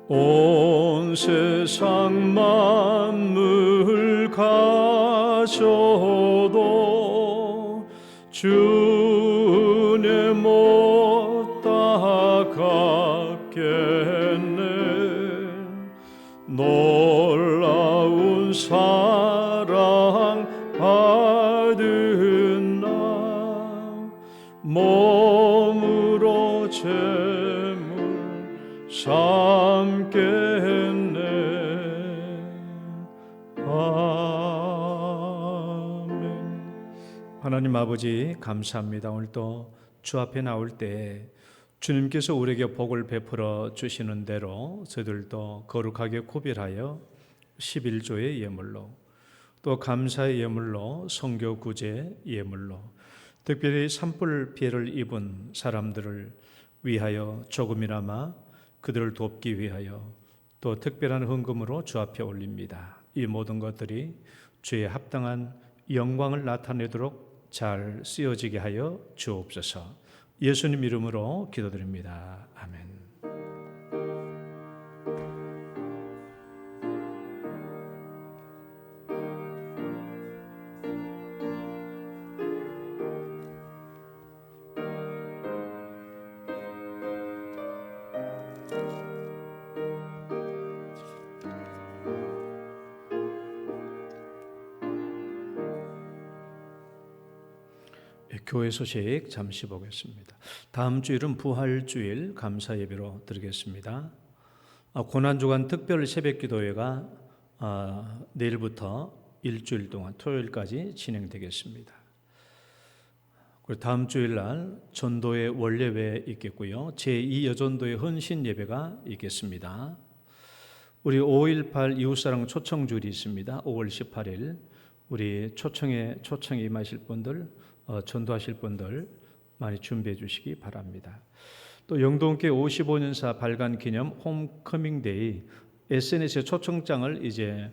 온 세상 만물 가져도 주님 못 따갑겠네. 놀라운 사랑 받은 나 몸으로 제물 삼겠네. 아멘. 하나님 아버지 감사합니다. 오늘 또 주 앞에 나올 때 주님께서 우리에게 복을 베풀어 주시는 대로 저희들도 거룩하게 구별하여 11조의 예물로, 또 감사의 예물로, 성교 구제 예물로, 특별히 산불 피해를 입은 사람들을 위하여 조금이나마 그들을 돕기 위하여 또 특별한 헌금으로 주 앞에 올립니다. 이 모든 것들이 주의 합당한 영광을 나타내도록 잘 쓰여지게 하여 주옵소서. 예수님 이름으로 기도드립니다. 아멘. 교회 소식 잠시 보겠습니다. 다음 주일은 부활주일 감사 예배로 드리겠습니다. 고난주간 특별 새벽기도회가 내일부터 일주일 동안 토요일까지 진행되겠습니다. 그리고 다음 주일날 전도의 원례회 있겠고요. 제2여전도의 헌신 예배가 있겠습니다. 우리 5.18 이웃사랑 초청주일이 있습니다. 5월 18일 우리 초청에 임하실 분들, 전도하실 분들 많이 준비해 주시기 바랍니다. 또 영동교회 55년사 발간 기념 홈커밍데이 SNS에 초청장을 이제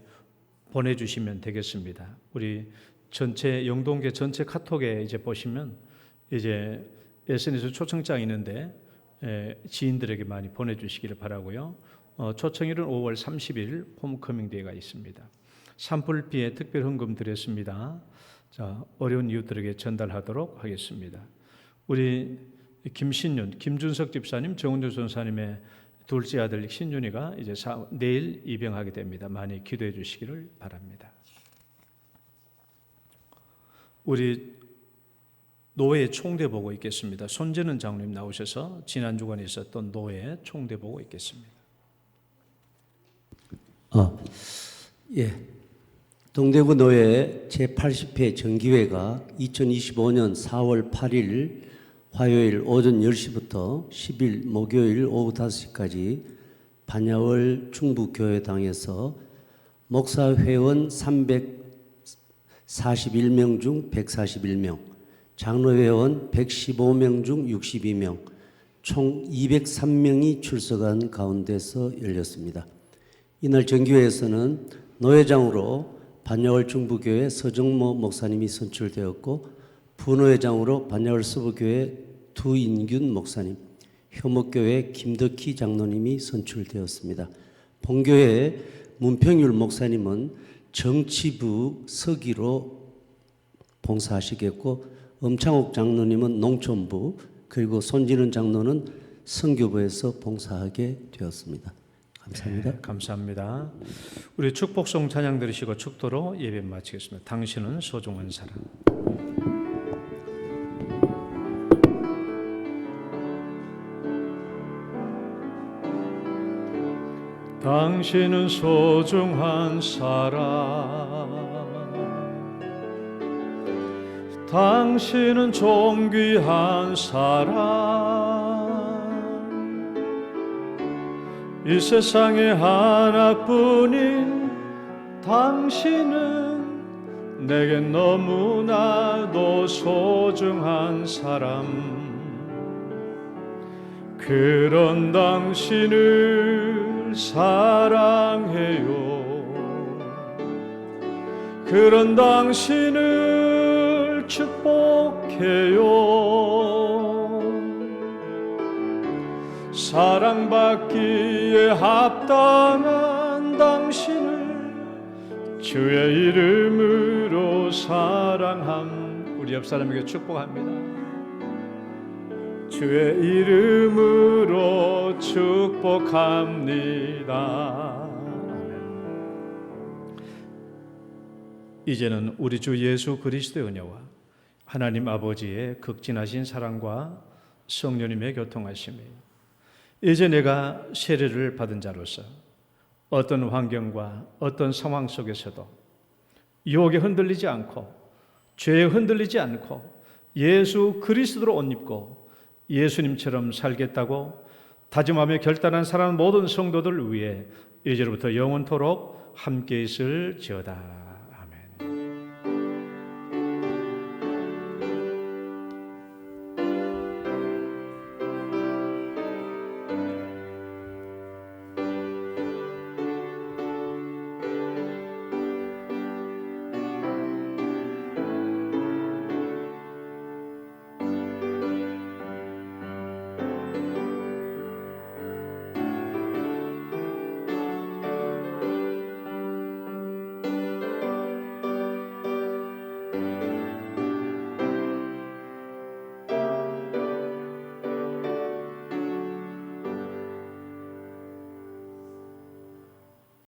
보내주시면 되겠습니다. 우리 전체 영동교회 전체 카톡에 이제 보시면 이제 SNS 초청장 있는데 지인들에게 많이 보내주시기를 바라고요. 초청일은 5월 30일 홈커밍데이가 있습니다. 산불 피해 특별 헌금 드렸습니다. 자, 어려운 이웃들에게 전달하도록 하겠습니다. 우리 김준석 집사님, 정은주 전사님의 둘째 아들 신준이가 이제 내일 입영하게 됩니다. 많이 기도해 주시기를 바랍니다. 우리 노회 총대 보고 있겠습니다. 손재는 장로님 나오셔서 지난 주간에 있었던 노회 총대 보고 있겠습니다. 예. 동대구 노회 제80회 정기회가 2025년 4월 8일 화요일 오전 10시부터 10일 목요일 오후 5시까지 반야월 충북교회당에서 목사회원 341명 중 141명, 장로회원 115명 중 62명, 총 203명이 출석한 가운데서 열렸습니다. 이날 정기회에서는 노회장으로 반야월 충북교회 서정모 목사님이 선출되었고, 부노회장으로 반야월 서부교회 두인균 목사님, 효목교회 김덕희 장로님이 선출되었습니다. 본교회 문평율 목사님은 정치부 서기로 봉사하시겠고, 엄창옥 장로님은 농촌부, 그리고 손진은 장로는 선교부에서 봉사하게 되었습니다. 감사합니다. 네, 감사합니다. 우리 축복송 찬양 들으시고 축도로 예배 마치겠습니다. 당신은 소중한 사람. 당신은 소중한 사람, 당신은 존귀한 사람, 이 세상에 하나뿐인 당신은 내겐 너무나도 소중한 사람. 그런 당신을 사랑해요. 그런 당신을 축복해요. 사랑받기에 합당한 당신을 주의 이름으로 사랑함. 우리 옆 사람에게 축복합니다. 주의 이름으로 축복합니다. 이제는 우리 주 예수 그리스도의 은혜와 하나님 아버지의 극진하신 사랑과 성령님의 교통하심이 이제 내가 세례를 받은 자로서 어떤 환경과 어떤 상황 속에서도 유혹에 흔들리지 않고 죄에 흔들리지 않고 예수 그리스도로 옷 입고 예수님처럼 살겠다고 다짐하며 결단한 사람 모든 성도들 위해 이제로부터 영원토록 함께 있을지어다.